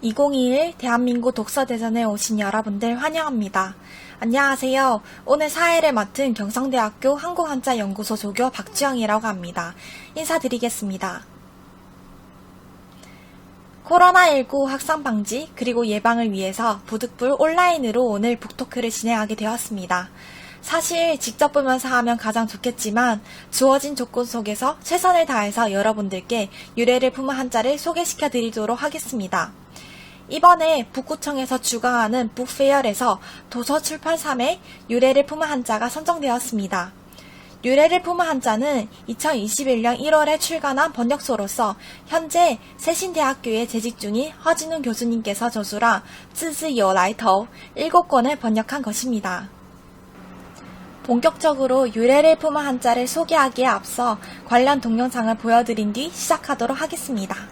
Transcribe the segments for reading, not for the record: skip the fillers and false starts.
2021 대한민국 독서대전에 오신 여러분들 환영합니다. 안녕하세요. 오늘 사회를 맡은 경성대학교 한국한자연구소 조교 박주영이라고 합니다. 인사드리겠습니다. 코로나19 확산 방지 그리고 예방을 위해서 부득불 온라인으로 오늘 북토크를 진행하게 되었습니다. 사실 직접 보면서 하면 가장 좋겠지만 주어진 조건 속에서 최선을 다해서 여러분들께 유래를 품은 한자를 소개시켜 드리도록 하겠습니다. 이번에 북구청에서 주관하는 북페어에서 도서출판 3회 유래를 품은 한자가 선정되었습니다. 유래를 품은 한자는 2021년 1월에 출간한 번역서로서 현재 세신대학교에 재직 중인 허진웅 교수님께서 저술한 字字有来头 7권을 번역한 것입니다. 본격적으로 유래를 품은 한자를 소개하기에 앞서 관련 동영상을 보여드린 뒤 시작하도록 하겠습니다.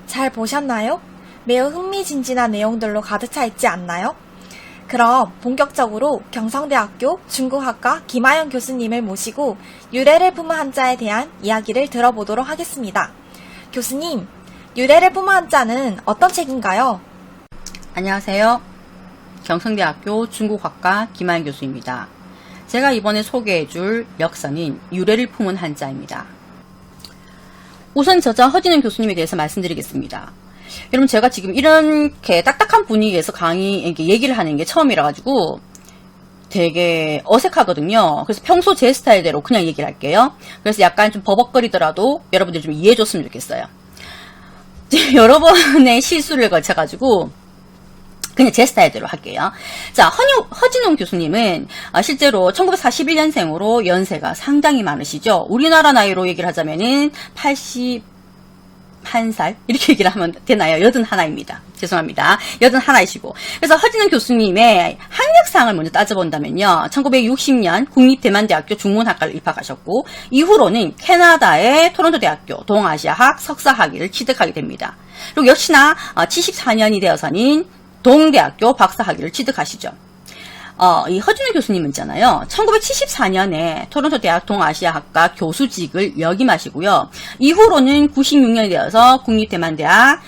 잘 보셨나요? 매우 흥미진진한 내용들로 가득 차 있지 않나요? 그럼 본격적으로 경성대학교 중국학과 김하영 교수님을 모시고 유래를 품은 한자에 대한 이야기를 들어보도록 하겠습니다. 교수님, 유래를 품은 한자는 어떤 책인가요? 안녕하세요. 경성대학교 중국학과 김하영 교수입니다. 제가 이번에 소개해줄 역사는 유래를 품은 한자입니다. 우선 저자 허진웅 교수님에 대해서 말씀드리겠습니다. 여러분, 제가 지금 이렇게 딱딱한 분위기에서 강의 얘기를 하는 게 처음이라 가지고 되게 어색하거든요. 그래서 평소 제 스타일대로 그냥 얘기를 할게요. 그래서 약간 좀 버벅거리더라도 여러분들 좀 이해해 줬으면 좋겠어요. 여러 번의 실수를 거쳐가지고 그냥 제 스타일대로 할게요. 자, 허진웅 교수님은 실제로 1941년생으로 연세가 상당히 많으시죠. 우리나라 나이로 얘기를 하자면은 81살 이렇게 얘기를 하면 되나요? 81입니다. 죄송합니다. 81이시고. 그래서 허진웅 교수님의 학력상을 먼저 따져본다면요. 1960년 국립대만대학교 중문학과를 입학하셨고 이후로는 캐나다의 토론토 대학교 동아시아학 석사학위를 취득하게 됩니다. 그리고 역시나 74년이 되어서는 동대학교 박사학위를 취득하시죠. 이 허준우 교수님 있잖아요. 1974년에 토론토 대학 동아시아학과 교수직을 역임하시고요. 이후로는 96년이 되어서 국립대만대학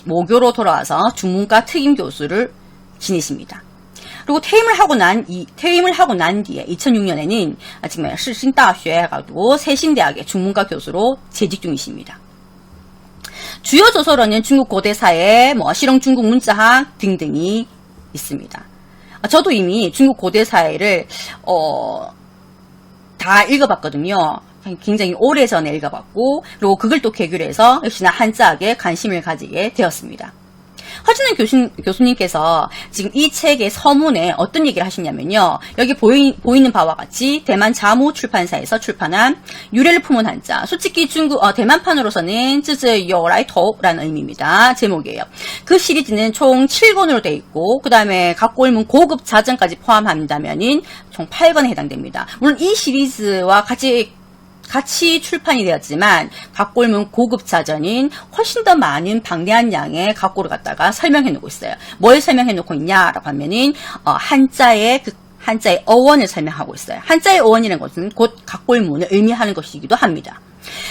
모교로 돌아와서 중문과 특임 교수를 지내십니다. 그리고 퇴임을 하고 난 뒤에 2006년에는 지금 시신다학교에 가지고 세신대학의 중문과 교수로 재직 중이십니다. 주요 저서로는 중국 고대사의 실용 중국 문자학 등등이 있습니다. 저도 이미 중국 고대사회를 다 읽어봤거든요. 굉장히 오래전에 읽어봤고 그리고 그걸 또 계기로 해서 역시나 한자학에 관심을 가지게 되었습니다. 허준우 교수님께서 지금 이 책의 서문에 어떤 얘기를 하시냐면요. 여기 보이는 바와 같이 대만 자무 출판사에서 출판한 유래를 품은 한자. 솔직히 대만판으로서는 쯔즈요라이토라는 의미입니다. 제목이에요. 그 시리즈는 총 7권으로 되어 있고 그 다음에 각골문 고급 자전까지 포함한다면은 총 8권에 해당됩니다. 물론 이 시리즈와 같이 출판이 되었지만 각골문 고급 자전인 훨씬 더 많은 방대한 양의 각골을 갖다가 설명해 놓고 있어요. 뭘 설명해 놓고 있냐라고 하면은 한자의 어원을 설명하고 있어요. 한자의 어원이라는 것은 곧 각골문을 의미하는 것이기도 합니다.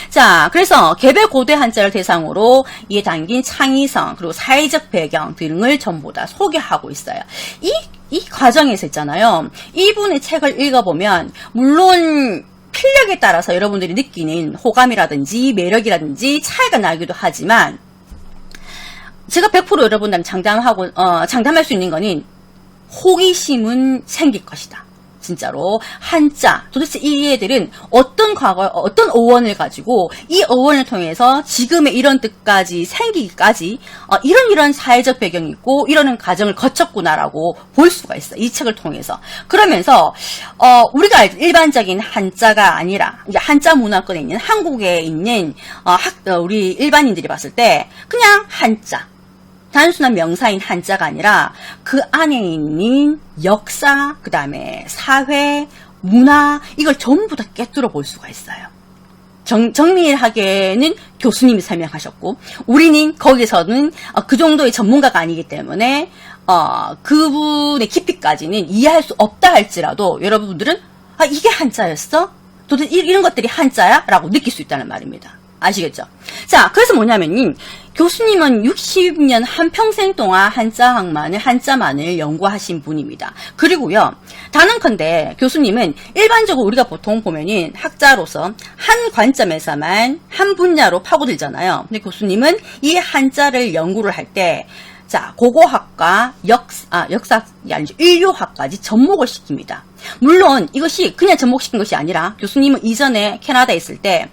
자, 그래서 개별 고대 한자를 대상으로 이에 담긴 창의성 그리고 사회적 배경 등을 전부 다 소개하고 있어요. 이 과정에서 있잖아요. 이분의 책을 읽어보면 물론 필력에 따라서 여러분들이 느끼는 호감이라든지 매력이라든지 차이가 나기도 하지만 제가 100% 여러분들한테 장담할 수 있는 거는 호기심은 생길 것이다. 진짜로 한자 도대체 이 애들은 어떤 과거 어떤 어원을 가지고 이 어원을 통해서 지금의 이런 뜻까지 생기기까지 이런 사회적 배경이 있고 이러는 과정을 거쳤구나라고 볼 수가 있어. 이 책을 통해서. 그러면서 우리가 일반적인 한자가 아니라 이제 한자 문화권에 있는 한국에 있는 우리 일반인들이 봤을 때 그냥 한자 단순한 명사인 한자가 아니라 그 안에 있는 역사, 그 다음에 사회, 문화 이걸 전부 다 꿰뚫어 볼 수가 있어요. 정밀하게는 교수님이 설명하셨고 우리는 거기서는 그 정도의 전문가가 아니기 때문에 그분의 깊이까지는 이해할 수 없다 할지라도 여러분들은 이게 한자였어? 도대체 이런 것들이 한자야? 라고 느낄 수 있다는 말입니다. 아시겠죠? 자, 그래서 뭐냐면 교수님은 60년 한평생 동안 한자만을 연구하신 분입니다. 그리고요, 단언컨대 교수님은 일반적으로 우리가 보통 보면은 학자로서 한 관점에서만 한 분야로 파고들잖아요. 근데 교수님은 이 한자를 연구를 할 때 자, 고고학과 역사학이 아니죠. 인류학까지 접목을 시킵니다. 물론 이것이 그냥 접목시킨 것이 아니라 교수님은 이전에 캐나다에 있을 때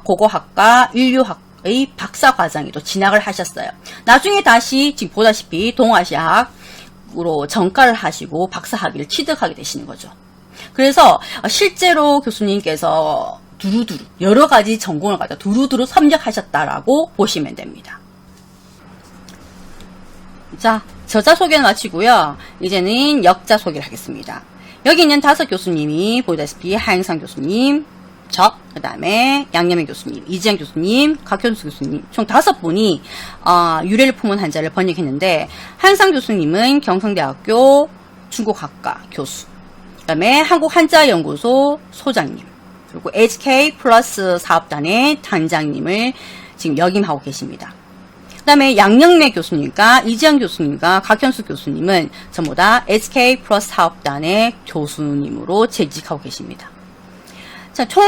고고학과 인류학의 박사 과정에도 진학을 하셨어요. 나중에 다시 지금 보다시피 동아시아학으로 전과를 하시고 박사학위를 취득하게 되시는 거죠. 그래서 실제로 교수님께서 두루두루 여러 가지 전공을 갖다 두루두루 섭렵하셨다라고 보시면 됩니다. 자, 저자 소개는 마치고요. 이제는 역자 소개를 하겠습니다. 여기 있는 5 교수님이 보다시피 하행상 교수님, 그 다음에 양념의 교수님, 이지영 교수님, 각현수 교수님 총 5분이 유래를 품은 한자를 번역했는데 하행상 교수님은 경성대학교 중국학과 교수, 그 다음에 한국한자연구소 소장님, 그리고 HK 플러스 사업단의 단장님을 지금 역임하고 계십니다. 그 다음에 양영래 교수님과 이지영 교수님과 각현수 교수님은 전부 다 SK 플러스 사업단의 교수님으로 재직하고 계십니다. 자, 총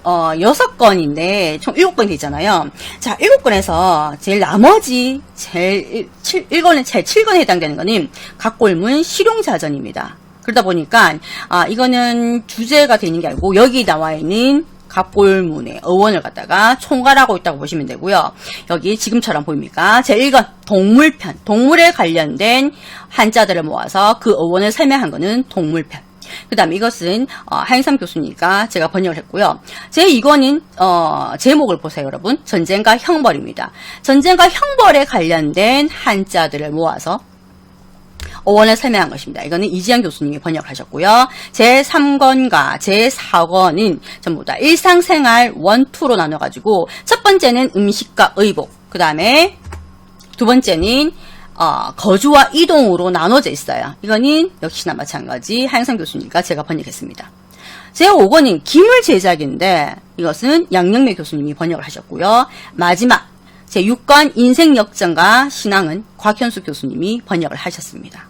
6건인데 총 7건이 되잖아요. 자, 7건에서 나머지 7건에 해당되는 거는 각골문 실용자전입니다. 그러다 보니까 이거는 주제가 되는 게 아니고 여기 나와 있는 각골문의 어원을 갖다가 총괄하고 있다고 보시면 되고요. 여기 지금처럼 보입니까? 제1건 동물편, 동물에 관련된 한자들을 모아서 그 어원을 설명한 거는 동물편. 그 다음에 이것은 하행삼 교수님과 제가 번역을 했고요. 제2권은 제목을 보세요, 여러분. 전쟁과 형벌입니다. 전쟁과 형벌에 관련된 한자들을 모아서 어원을 설명한 것입니다. 이거는 이지영 교수님이 번역을 하셨고요. 제3권과 제4권은 전부 다 일상생활 1, 2로 나눠가지고 첫 번째는 음식과 의복, 그 다음에 두 번째는 거주와 이동으로 나눠져 있어요. 이거는 역시나 마찬가지 하영선 교수님과 제가 번역했습니다. 제5권은 기물 제작인데 이것은 양영래 교수님이 번역을 하셨고요. 마지막 제6권 인생 역전과 신앙은 곽현수 교수님이 번역을 하셨습니다.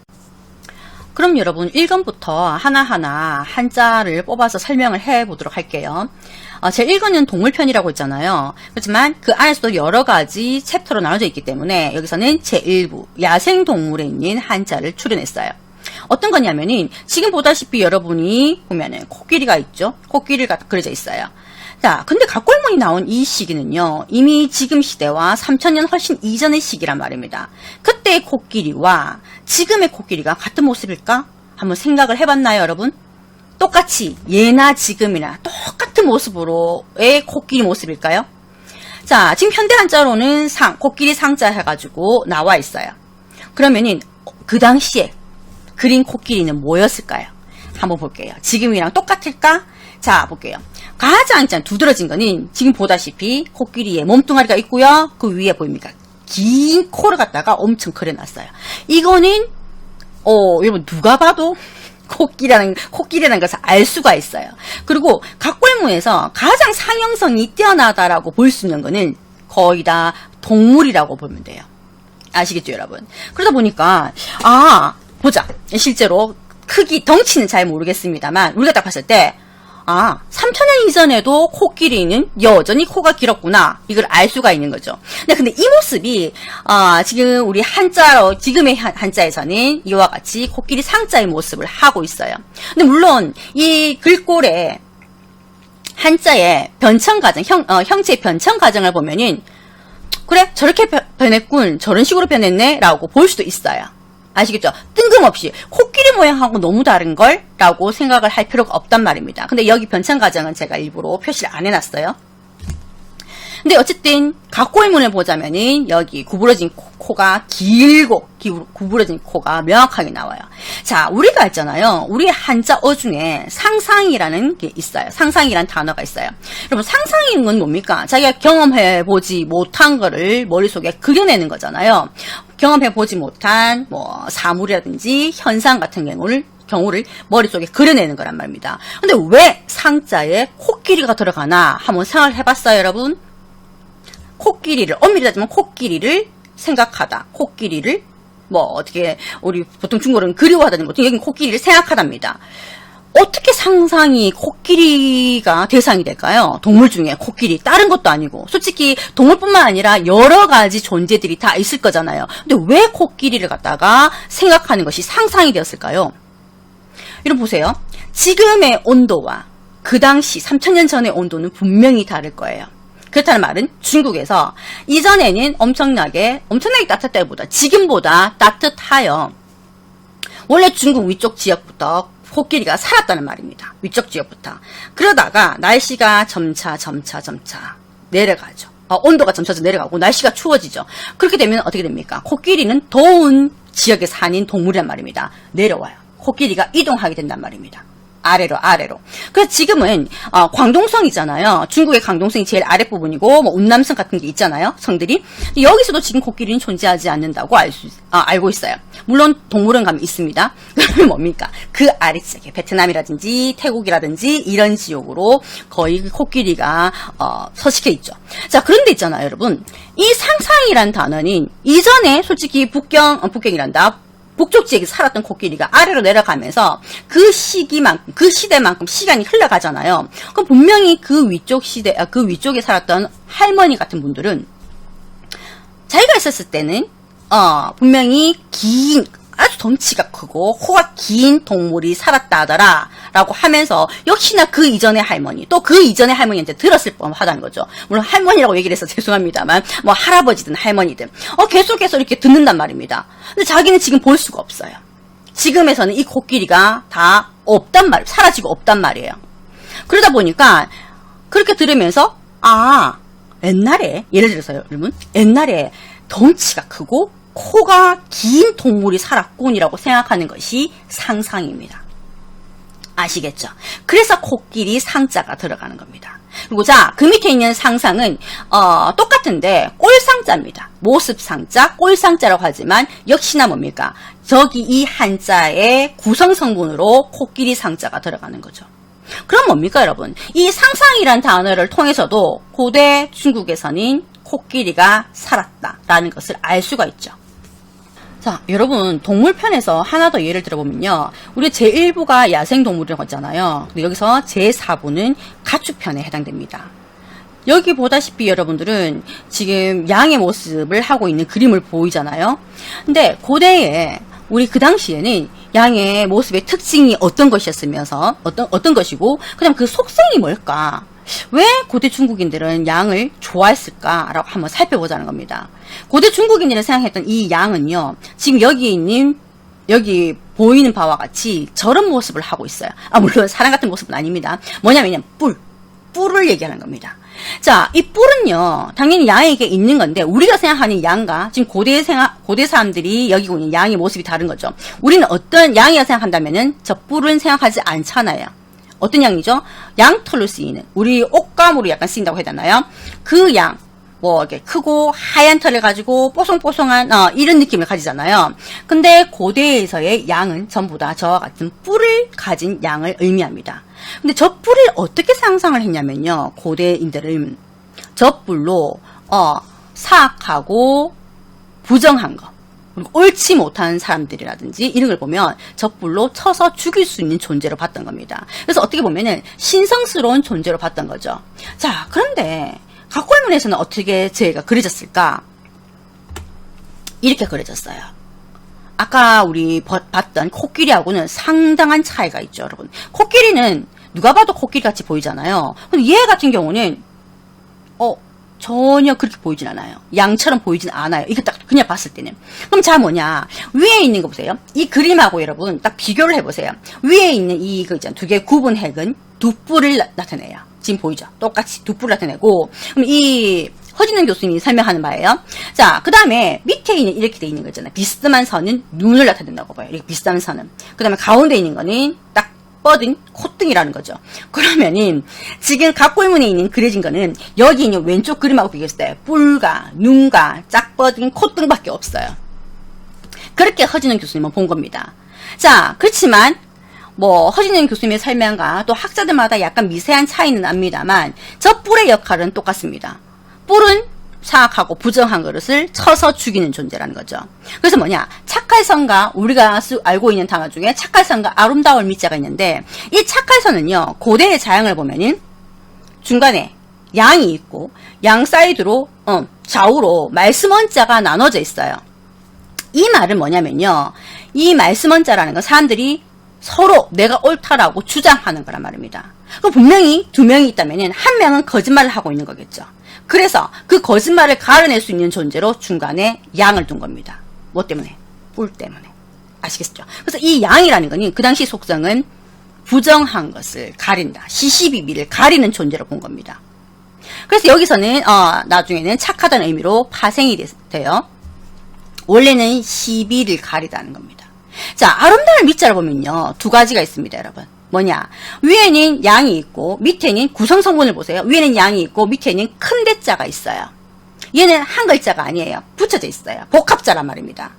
그럼 여러분 1권부터 하나하나 한자를 뽑아서 설명을 해보도록 할게요. 제 1권은 동물편이라고 했잖아요. 그렇지만 그 안에서도 여러 가지 챕터로 나눠져 있기 때문에 여기서는 제1부 야생동물에 있는 한자를 추려냈어요. 어떤 거냐면은 지금 보다시피 여러분이 보면은 코끼리가 있죠. 코끼리가 그려져 있어요. 자, 근데 각골문이 나온 이 시기는요, 이미 지금 시대와 3000년 훨씬 이전의 시기란 말입니다. 그때의 코끼리와 지금의 코끼리가 같은 모습일까? 한번 생각을 해봤나요, 여러분? 똑같이 예나 지금이나 똑같은 모습으로의 코끼리 모습일까요? 자, 지금 현대 한자로는 코끼리 상자 해가지고 나와 있어요. 그러면은 그 당시에 그린 코끼리는 뭐였을까요? 한번 볼게요. 지금이랑 똑같을까? 자, 볼게요. 가장 두드러진 거는 지금 보다시피 코끼리의 몸뚱아리가 있고요. 그 위에 보입니까? 긴 코를 갖다가 엄청 그려놨어요. 이거는 여러분 누가 봐도 코끼리라는 것을 알 수가 있어요. 그리고 각골문에서 가장 상형성이 뛰어나다라고 볼 수 있는 거는 거의 다 동물이라고 보면 돼요. 아시겠죠, 여러분? 그러다 보니까 보자. 실제로 크기, 덩치는 잘 모르겠습니다만 우리가 딱 봤을 때 3000년 이전에도 코끼리는 여전히 코가 길었구나. 이걸 알 수가 있는 거죠. 근데 이 모습이, 지금 우리 지금의 한자에서는 이와 같이 코끼리 상자의 모습을 하고 있어요. 근데 물론, 이 글꼴의 한자의 변천 과정, 형체 변천 과정을 보면은, 그래, 저렇게 변했군. 저런 식으로 변했네. 라고 볼 수도 있어요. 아시겠죠? 뜬금없이 코끼리 모양하고 너무 다른걸? 라고 생각을 할 필요가 없단 말입니다. 근데 여기 변천 과정은 제가 일부러 표시를 안 해놨어요. 근데 어쨌든 각골문을 보자면은 여기 구부러진 코가 길고 구부러진 코가 명확하게 나와요. 자, 우리가 있잖아요. 우리 한자어 중에 상상이라는 게 있어요. 상상이라는 단어가 있어요. 여러분, 상상인 건 뭡니까? 자기가 경험해보지 못한 거를 머릿속에 그려내는 거잖아요. 경험해보지 못한 사물이라든지 현상 같은 경우를 머릿속에 그려내는 거란 말입니다. 근데 왜 상자에 코끼리가 들어가나 한번 생각을 해봤어요, 여러분? 코끼리를, 엄밀히 따지면 코끼리를 생각하다. 코끼리를, 어떻게, 우리 보통 중국어로는 그리워하다는 것도 여기는 코끼리를 생각하답니다. 어떻게 상상이 코끼리가 대상이 될까요? 동물 중에 코끼리, 다른 것도 아니고. 솔직히 동물뿐만 아니라 여러 가지 존재들이 다 있을 거잖아요. 근데 왜 코끼리를 갖다가 생각하는 것이 상상이 되었을까요? 여러분 보세요. 지금의 온도와 그 당시 3000년 전의 온도는 분명히 다를 거예요. 그렇다는 말은 중국에서 이전에는 엄청나게 따뜻했다기보다 지금보다 따뜻하여 원래 중국 위쪽 지역부터 코끼리가 살았다는 말입니다. 위쪽 지역부터. 그러다가 날씨가 점차 내려가죠. 온도가 점차 내려가고 날씨가 추워지죠. 그렇게 되면 어떻게 됩니까? 코끼리는 더운 지역에 사는 동물이란 말입니다. 내려와요. 코끼리가 이동하게 된단 말입니다. 아래로. 그래서 지금은 광동성이잖아요. 중국의 광동성이 제일 아랫부분이고 운남성 같은 게 있잖아요. 성들이. 여기서도 지금 코끼리는 존재하지 않는다고 알고 있어요. 물론 동물원 가면 있습니다. 그러면 뭡니까? 그 아래지역에 베트남이라든지 태국이라든지 이런 지역으로 거의 코끼리가 서식해 있죠. 자, 그런데 있잖아요, 여러분. 이 상상이란 단어는 이전에 솔직히 북경이란다. 북쪽 지역에 살았던 코끼리가 아래로 내려가면서 그 시대만큼 시간이 흘러가잖아요. 그럼 분명히 그 위쪽에 살았던 할머니 같은 분들은 자기가 있었을 때는, 분명히 아주 덩치가 크고 코가 긴 동물이 살았다 하더라 라고 하면서 역시나 그 이전의 할머니 또 그 이전의 할머니한테 들었을 뻔하다는 거죠. 물론 할머니라고 얘기를 해서 죄송합니다만 할아버지든 할머니든 계속해서 이렇게 듣는단 말입니다. 근데 자기는 지금 볼 수가 없어요. 지금에서는 이 코끼리가 다 사라지고 없단 말이에요. 그러다 보니까 그렇게 들으면서 옛날에 예를 들어서요, 여러분, 옛날에 덩치가 크고 코가 긴 동물이 살았군이라고 생각하는 것이 상상입니다. 아시겠죠? 그래서 코끼리 상자가 들어가는 겁니다. 그리고 자, 그 밑에 있는 상상은 똑같은데 꼴상자입니다. 모습상자, 꼴상자라고 하지만 역시나 뭡니까? 저기 이 한자의 구성 성분으로 코끼리 상자가 들어가는 거죠. 그럼 뭡니까 여러분? 이 상상이란 단어를 통해서도 고대 중국에서는 코끼리가 살았다라는 것을 알 수가 있죠. 자, 여러분 동물편에서 하나 더 예를 들어보면요. 우리 제1부가 야생동물이라고 했잖아요. 근데 여기서 제4부는 가축편에 해당됩니다. 여기 보다시피 여러분들은 지금 양의 모습을 하고 있는 그림을 보이잖아요. 근데 고대에 우리 그 당시에는 양의 모습의 특징이 어떤 것이었으면서 어떤 것이고 그다음 그 속성이 뭘까? 왜 고대 중국인들은 양을 좋아했을까라고 한번 살펴보자는 겁니다. 고대 중국인들이 생각했던 이 양은요, 지금 여기 보이는 바와 같이 저런 모습을 하고 있어요. 물론 사람 같은 모습은 아닙니다. 뭐냐면 뿔을 얘기하는 겁니다. 자, 이 뿔은요, 당연히 양에게 있는 건데, 우리가 생각하는 양과, 지금 고대 사람들이 여기고 있는 양의 모습이 다른 거죠. 우리는 어떤 양이라 생각한다면은, 저 뿔은 생각하지 않잖아요. 어떤 양이죠? 양털로 쓰이는, 우리 옷감으로 약간 쓰인다고 해야 되나요? 그 양, 이렇게 크고 하얀 털을 가지고 뽀송뽀송한, 이런 느낌을 가지잖아요. 근데 고대에서의 양은 전부 다 저와 같은 뿔을 가진 양을 의미합니다. 근데 저 뿔을 어떻게 상상을 했냐면요. 고대인들은 저 뿔로, 사악하고 부정한 거, 그리고 옳지 못한 사람들이라든지 이런 걸 보면 저 뿔로 쳐서 죽일 수 있는 존재로 봤던 겁니다. 그래서 어떻게 보면은 신성스러운 존재로 봤던 거죠. 자, 그런데 각골문에서는 어떻게 제가 그려졌을까? 이렇게 그려졌어요. 아까 우리 봤던 코끼리하고는 상당한 차이가 있죠, 여러분. 코끼리는 누가 봐도 코끼리 같이 보이잖아요. 근데 얘 같은 경우는 전혀 그렇게 보이진 않아요. 양처럼 보이진 않아요. 이거 딱 그냥 봤을 때는. 그럼 자 뭐냐? 위에 있는 거 보세요. 이 그림하고 여러분 딱 비교를 해보세요. 위에 있는 이거 있잖아요. 두 개의 구분 핵은 두 뿔을 나타내요. 지금 보이죠? 똑같이 두 뿔을 나타내고, 그럼 이 허진영 교수님이 설명하는 바예요. 자, 그 다음에 밑에 있는 이렇게 돼 있는 거 있잖아요. 비스듬한 선은 눈을 나타낸다고 봐요. 이렇게 비스듬한 선은. 그 다음에 가운데 있는 거는 딱 뻗은 콧등이라는 거죠. 그러면은 지금 각골문에 있는 그려진 거는 여기 있는 왼쪽 그림하고 비교했을 때 뿔과 눈과 짝 뻗은 콧등밖에 없어요. 그렇게 허진영 교수님은 본 겁니다. 자, 그렇지만 허진영 교수님의 설명과 또 학자들마다 약간 미세한 차이는 납니다만 저 뿔의 역할은 똑같습니다. 뿔은 사악하고 부정한 그릇을 쳐서 죽이는 존재라는 거죠. 그래서 뭐냐? 착할선과 우리가 알고 있는 단어 중에 착할선과 아름다울 미자가 있는데 이 착할선은요. 고대의 자양을 보면은 중간에 양이 있고 양 사이드로 좌우로 말씀원자가 나눠져 있어요. 이 말은 뭐냐면요. 이 말씀원자라는 건 사람들이 서로 내가 옳다라고 주장하는 거란 말입니다. 그럼 분명히 두 명이 있다면 한 명은 거짓말을 하고 있는 거겠죠. 그래서 그 거짓말을 가려낼 수 있는 존재로 중간에 양을 둔 겁니다. 뭐 때문에? 뿔 때문에. 아시겠죠? 그래서 이 양이라는 거는 그 당시 속성은 부정한 것을 가린다. 시시비비를 가리는 존재로 본 겁니다. 그래서 여기서는 나중에는 착하다는 의미로 파생이 돼요. 원래는 시비를 가리다는 겁니다. 자, 아름다운 밑자를 보면요. 두 가지가 있습니다, 여러분. 뭐냐? 위에는 양이 있고 밑에는 구성 성분을 보세요. 위에는 양이 있고 밑에는 큰 대자가 있어요. 얘는 한 글자가 아니에요. 붙여져 있어요. 복합자란 말입니다.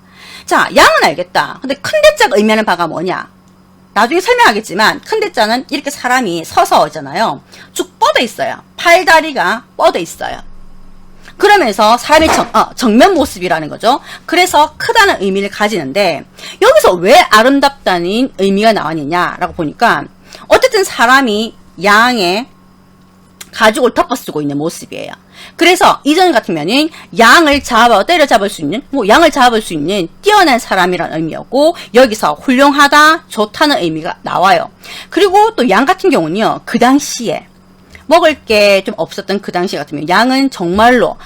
자, 양은 알겠다. 근데 큰 대자가 의미하는 바가 뭐냐? 나중에 설명하겠지만 큰 대자는 이렇게 사람이 서서 오잖아요. 쭉 뻗어 있어요. 팔다리가 뻗어 있어요. 그러면서 사람의 정면 모습이라는 거죠. 그래서 크다는 의미를 가지는데 여기서 왜 아름답다는 의미가 나왔느냐라고 보니까 어쨌든 사람이 양의 가죽을 덮어쓰고 있는 모습이에요. 그래서 이전 같으면은 양을 때려잡을 수 있는, 양을 잡을 수 있는 뛰어난 사람이라는 의미였고 여기서 훌륭하다, 좋다는 의미가 나와요. 그리고 또 양 같은 경우는요, 그 당시에 먹을 게 좀 없었던 그 당시 같으면 양은 정말로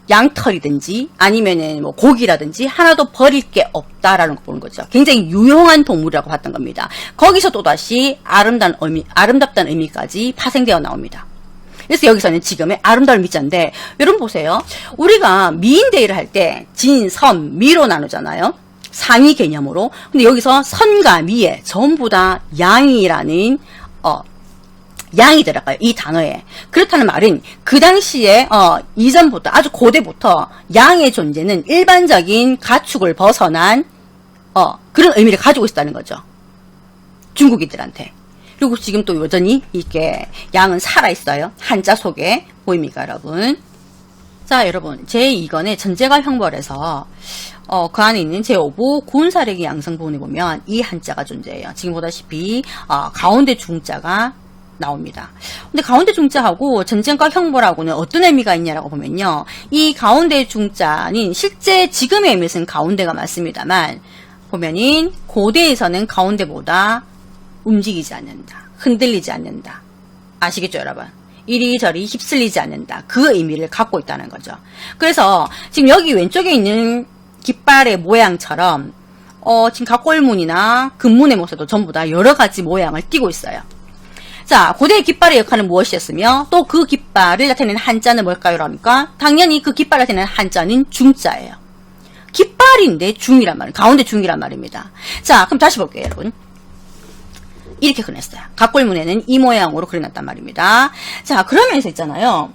양털이든지 아니면은 고기라든지 하나도 버릴 게 없다라는 거 보는 거죠. 굉장히 유용한 동물이라고 봤던 겁니다. 거기서 또다시 아름답다는 의미까지 파생되어 나옵니다. 그래서 여기서는 지금의 아름다운 미자인데 여러분 보세요. 우리가 미인데이를 할 때 진, 선, 미로 나누잖아요. 상위 개념으로. 근데 여기서 선과 미에 전부 다 양이라는 양이 들어가요. 이 단어에. 그렇다는 말은 그 당시에 이전부터 아주 고대부터 양의 존재는 일반적인 가축을 벗어난 그런 의미를 가지고 있다는 거죠. 중국인들한테. 그리고 지금 또 여전히 이렇게 양은 살아있어요. 한자 속에 보입니까, 여러분? 자, 여러분. 제2권의 전제가 형벌에서 그 안에 있는 제5부 고운사례기 양성본에 보면 이 한자가 존재해요. 지금 보다시피 가운데 중자가 나옵니다. 근데 가운데 중자하고 전쟁과 형벌하고는 어떤 의미가 있냐라고 보면요. 이 가운데 중자는 실제 지금의 의미에서는 가운데가 맞습니다만 보면은 고대에서는 가운데보다 움직이지 않는다. 흔들리지 않는다. 아시겠죠, 여러분? 이리저리 휩쓸리지 않는다. 그 의미를 갖고 있다는 거죠. 그래서 지금 여기 왼쪽에 있는 깃발의 모양처럼 지금 각골문이나 금문의 모습도 전부 다 여러 가지 모양을 띠고 있어요. 자, 고대의 깃발의 역할은 무엇이었으며 또 그 깃발을 나타내는 한자는 뭘까요? 그러니까 당연히 그 깃발을 나타내는 한자는 중자예요. 깃발인데 중이란 말이에요. 가운데 중이란 말입니다. 자, 그럼 다시 볼게요, 여러분. 이렇게 그렸어요. 각골문에는 이 모양으로 그려놨단 말입니다. 자, 그러면서 있잖아요.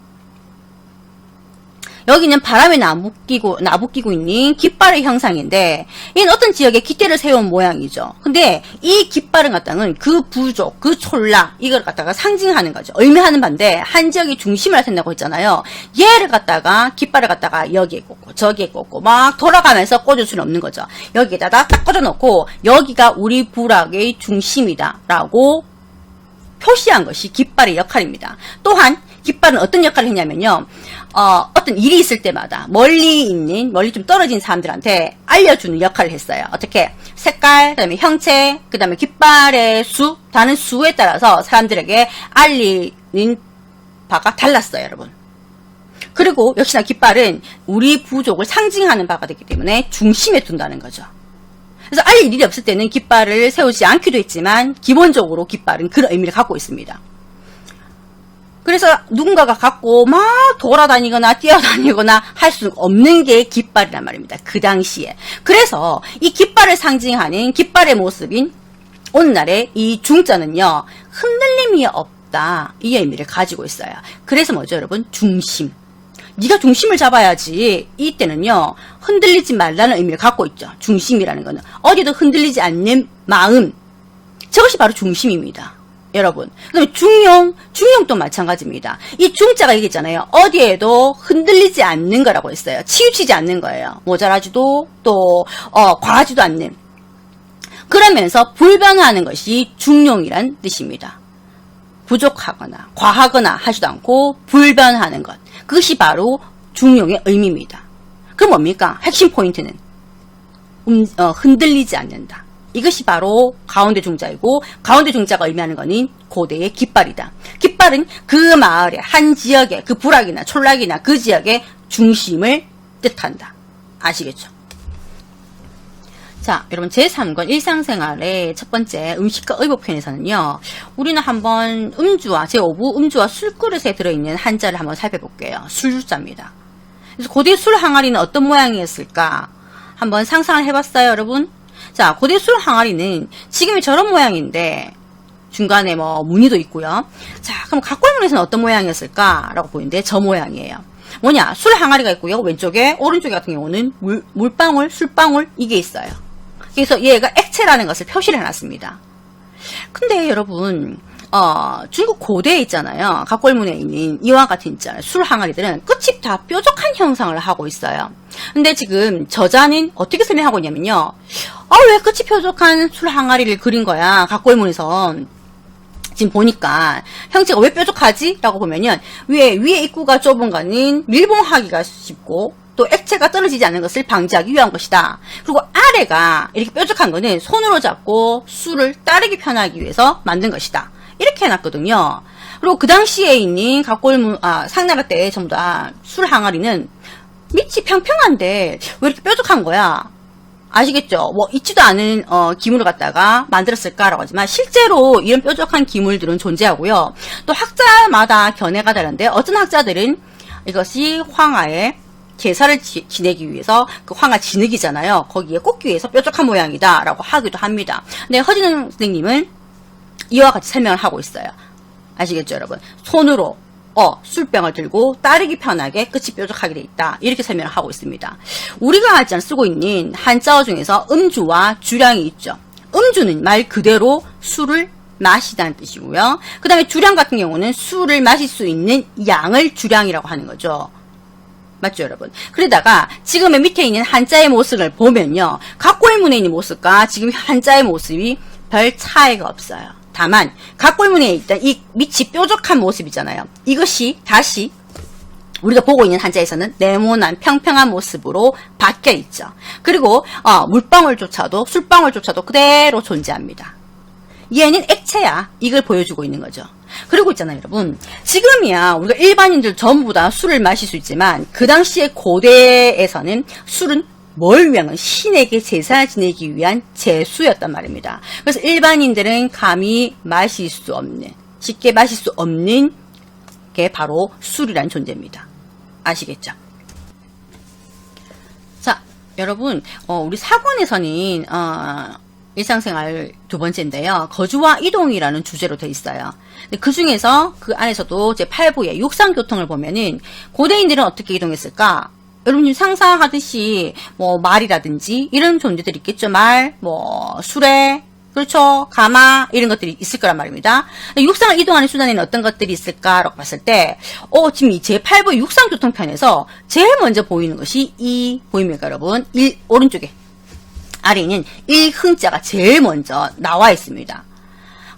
여기는 바람에 나부끼고 있는 깃발의 형상인데, 이는 어떤 지역에 깃대를 세운 모양이죠. 근데 이 깃발은 갖다는 그 부족, 그 촌락, 이걸 갖다가 상징하는 거죠. 의미하는 반대, 한 지역의 중심을 나타낸다고 했잖아요. 얘를 갖다가, 깃발을 갖다가 여기에 꽂고, 저기에 꽂고, 막 돌아가면서 꽂을 수는 없는 거죠. 여기에다가 딱 꽂아놓고, 여기가 우리 부락의 중심이다. 라고 표시한 것이 깃발의 역할입니다. 또한, 깃발은 어떤 역할을 했냐면요. 어떤 일이 있을 때마다 멀리 좀 떨어진 사람들한테 알려주는 역할을 했어요. 어떻게? 색깔, 그 다음에 형체, 그 다음에 깃발의 수, 다른 수에 따라서 사람들에게 알리는 바가 달랐어요, 여러분. 그리고 역시나 깃발은 우리 부족을 상징하는 바가 되기 때문에 중심에 둔다는 거죠. 그래서 알릴 일이 없을 때는 깃발을 세우지 않기도 했지만 기본적으로 깃발은 그런 의미를 갖고 있습니다. 그래서 누군가가 갖고 막 돌아다니거나 뛰어다니거나 할 수 없는 게 깃발이란 말입니다. 그 당시에. 그래서 이 깃발을 상징하는 깃발의 모습인 오늘날의 이 중자는요. 흔들림이 없다. 이 의미를 가지고 있어요. 그래서 뭐죠, 여러분? 중심. 네가 중심을 잡아야지. 이때는요. 흔들리지 말라는 의미를 갖고 있죠. 중심이라는 거는. 어디도 흔들리지 않는 마음. 저것이 바로 중심입니다. 여러분. 그 다음에 중용도 마찬가지입니다. 이 중자가 얘기했잖아요. 어디에도 흔들리지 않는 거라고 했어요. 치우치지 않는 거예요. 모자라지도 또 과하지도 않는. 그러면서 불변하는 것이 중용이란 뜻입니다. 부족하거나 과하거나 하지도 않고 불변하는 것. 그것이 바로 중용의 의미입니다. 그럼 뭡니까? 핵심 포인트는 흔들리지 않는다. 이것이 바로 가운데 중자이고 가운데 중자가 의미하는 것은 고대의 깃발이다. 깃발은 그 마을의 한 지역의 그 부락이나 촌락이나 그 지역의 중심을 뜻한다. 아시겠죠? 자, 여러분 제3권 일상생활의 첫 번째 음식과 의복편에서는요. 우리는 한번 음주와 제5부 음주와 술그릇에 들어있는 한자를 한번 살펴볼게요. 술자입니다. 그래서 고대 술 항아리는 어떤 모양이었을까? 한번 상상을 해봤어요, 여러분? 자, 고대 술 항아리는 지금이 저런 모양인데 중간에 뭐 무늬도 있고요. 자, 그럼 각골문에서는 어떤 모양이었을까라고 보이는데 저 모양이에요. 뭐냐? 술 항아리가 있고요. 왼쪽에 오른쪽에 같은 경우는 물방울, 술방울 이게 있어요. 그래서 얘가 액체라는 것을 표시를 해놨습니다. 근데 여러분 중국 고대에 있잖아요. 각골문에 있는 이와 같은 있잖아요. 술 항아리들은 끝이 다 뾰족한 형상을 하고 있어요. 근데 지금 저자는 어떻게 설명하고 있냐면요. 왜 끝이 뾰족한 술 항아리를 그린 거야? 각골문에서. 지금 보니까 형체가 왜 뾰족하지? 라고 보면은 위에 입구가 좁은 거는 밀봉하기가 쉽고 또 액체가 떨어지지 않는 것을 방지하기 위한 것이다. 그리고 아래가 이렇게 뾰족한 거는 손으로 잡고 술을 따르기 편하기 위해서 만든 것이다. 이렇게 해놨거든요. 그리고 그 당시에 있는 각골문, 상나라 때 전부 다 술 항아리는 밑이 평평한데 왜 이렇게 뾰족한 거야? 아시겠죠? 뭐 있지도 않은 기물을 갖다가 만들었을까라고 하지만 실제로 이런 뾰족한 기물들은 존재하고요. 또 학자마다 견해가 다른데 어떤 학자들은 이것이 황하의 제사를 지내기 위해서 그 황하 진흙이잖아요. 거기에 꽂기 위해서 뾰족한 모양이다 라고 하기도 합니다. 근데 허진영 선생님은 이와 같이 설명을 하고 있어요. 아시겠죠, 여러분? 손으로 술병을 들고 따르기 편하게 끝이 뾰족하게 돼 있다. 이렇게 설명을 하고 있습니다. 우리가 쓰고 있는 한자어 중에서 음주와 주량이 있죠. 음주는 말 그대로 술을 마시다는 뜻이고요. 그 다음에 주량 같은 경우는 술을 마실 수 있는 양을 주량이라고 하는 거죠. 맞죠, 여러분? 그러다가 지금의 밑에 있는 한자의 모습을 보면요. 각골문에 있는 모습과 지금 한자의 모습이 별 차이가 없어요. 다만 각골문에 있던 이 밑이 뾰족한 모습이잖아요. 이것이 다시 우리가 보고 있는 한자에서는 네모난 평평한 모습으로 바뀌어 있죠. 그리고 물방울조차도 술방울조차도 그대로 존재합니다. 얘는 액체야. 이걸 보여주고 있는 거죠. 그리고 있잖아요, 여러분. 지금이야 우리가 일반인들 전부 다 술을 마실 수 있지만 그 당시에 고대에서는 술은 뭘 위한 건 신에게 제사 지내기 위한 제수였단 말입니다. 그래서 일반인들은 감히 마실 수 없는, 쉽게 마실 수 없는 게 바로 술이란 존재입니다. 아시겠죠? 자, 여러분, 우리 사관에서는 일상생활 두 번째인데요. 거주와 이동이라는 주제로 돼 있어요. 근데 그 중에서 그 안에서도 제 8부의 육상교통을 보면은 고대인들은 어떻게 이동했을까? 여러분이 상상하듯이 말이라든지 이런 존재들이 있겠죠. 말, 수레, 그렇죠. 가마 이런 것들이 있을 거란 말입니다. 육상을 이동하는 수단에는 어떤 것들이 있을까라고 봤을 때 지금 이 제8부 육상교통편에서 제일 먼저 보이는 것이 보입니까, 여러분? 오른쪽에 아래에 있는 일흥자가 제일 먼저 나와 있습니다.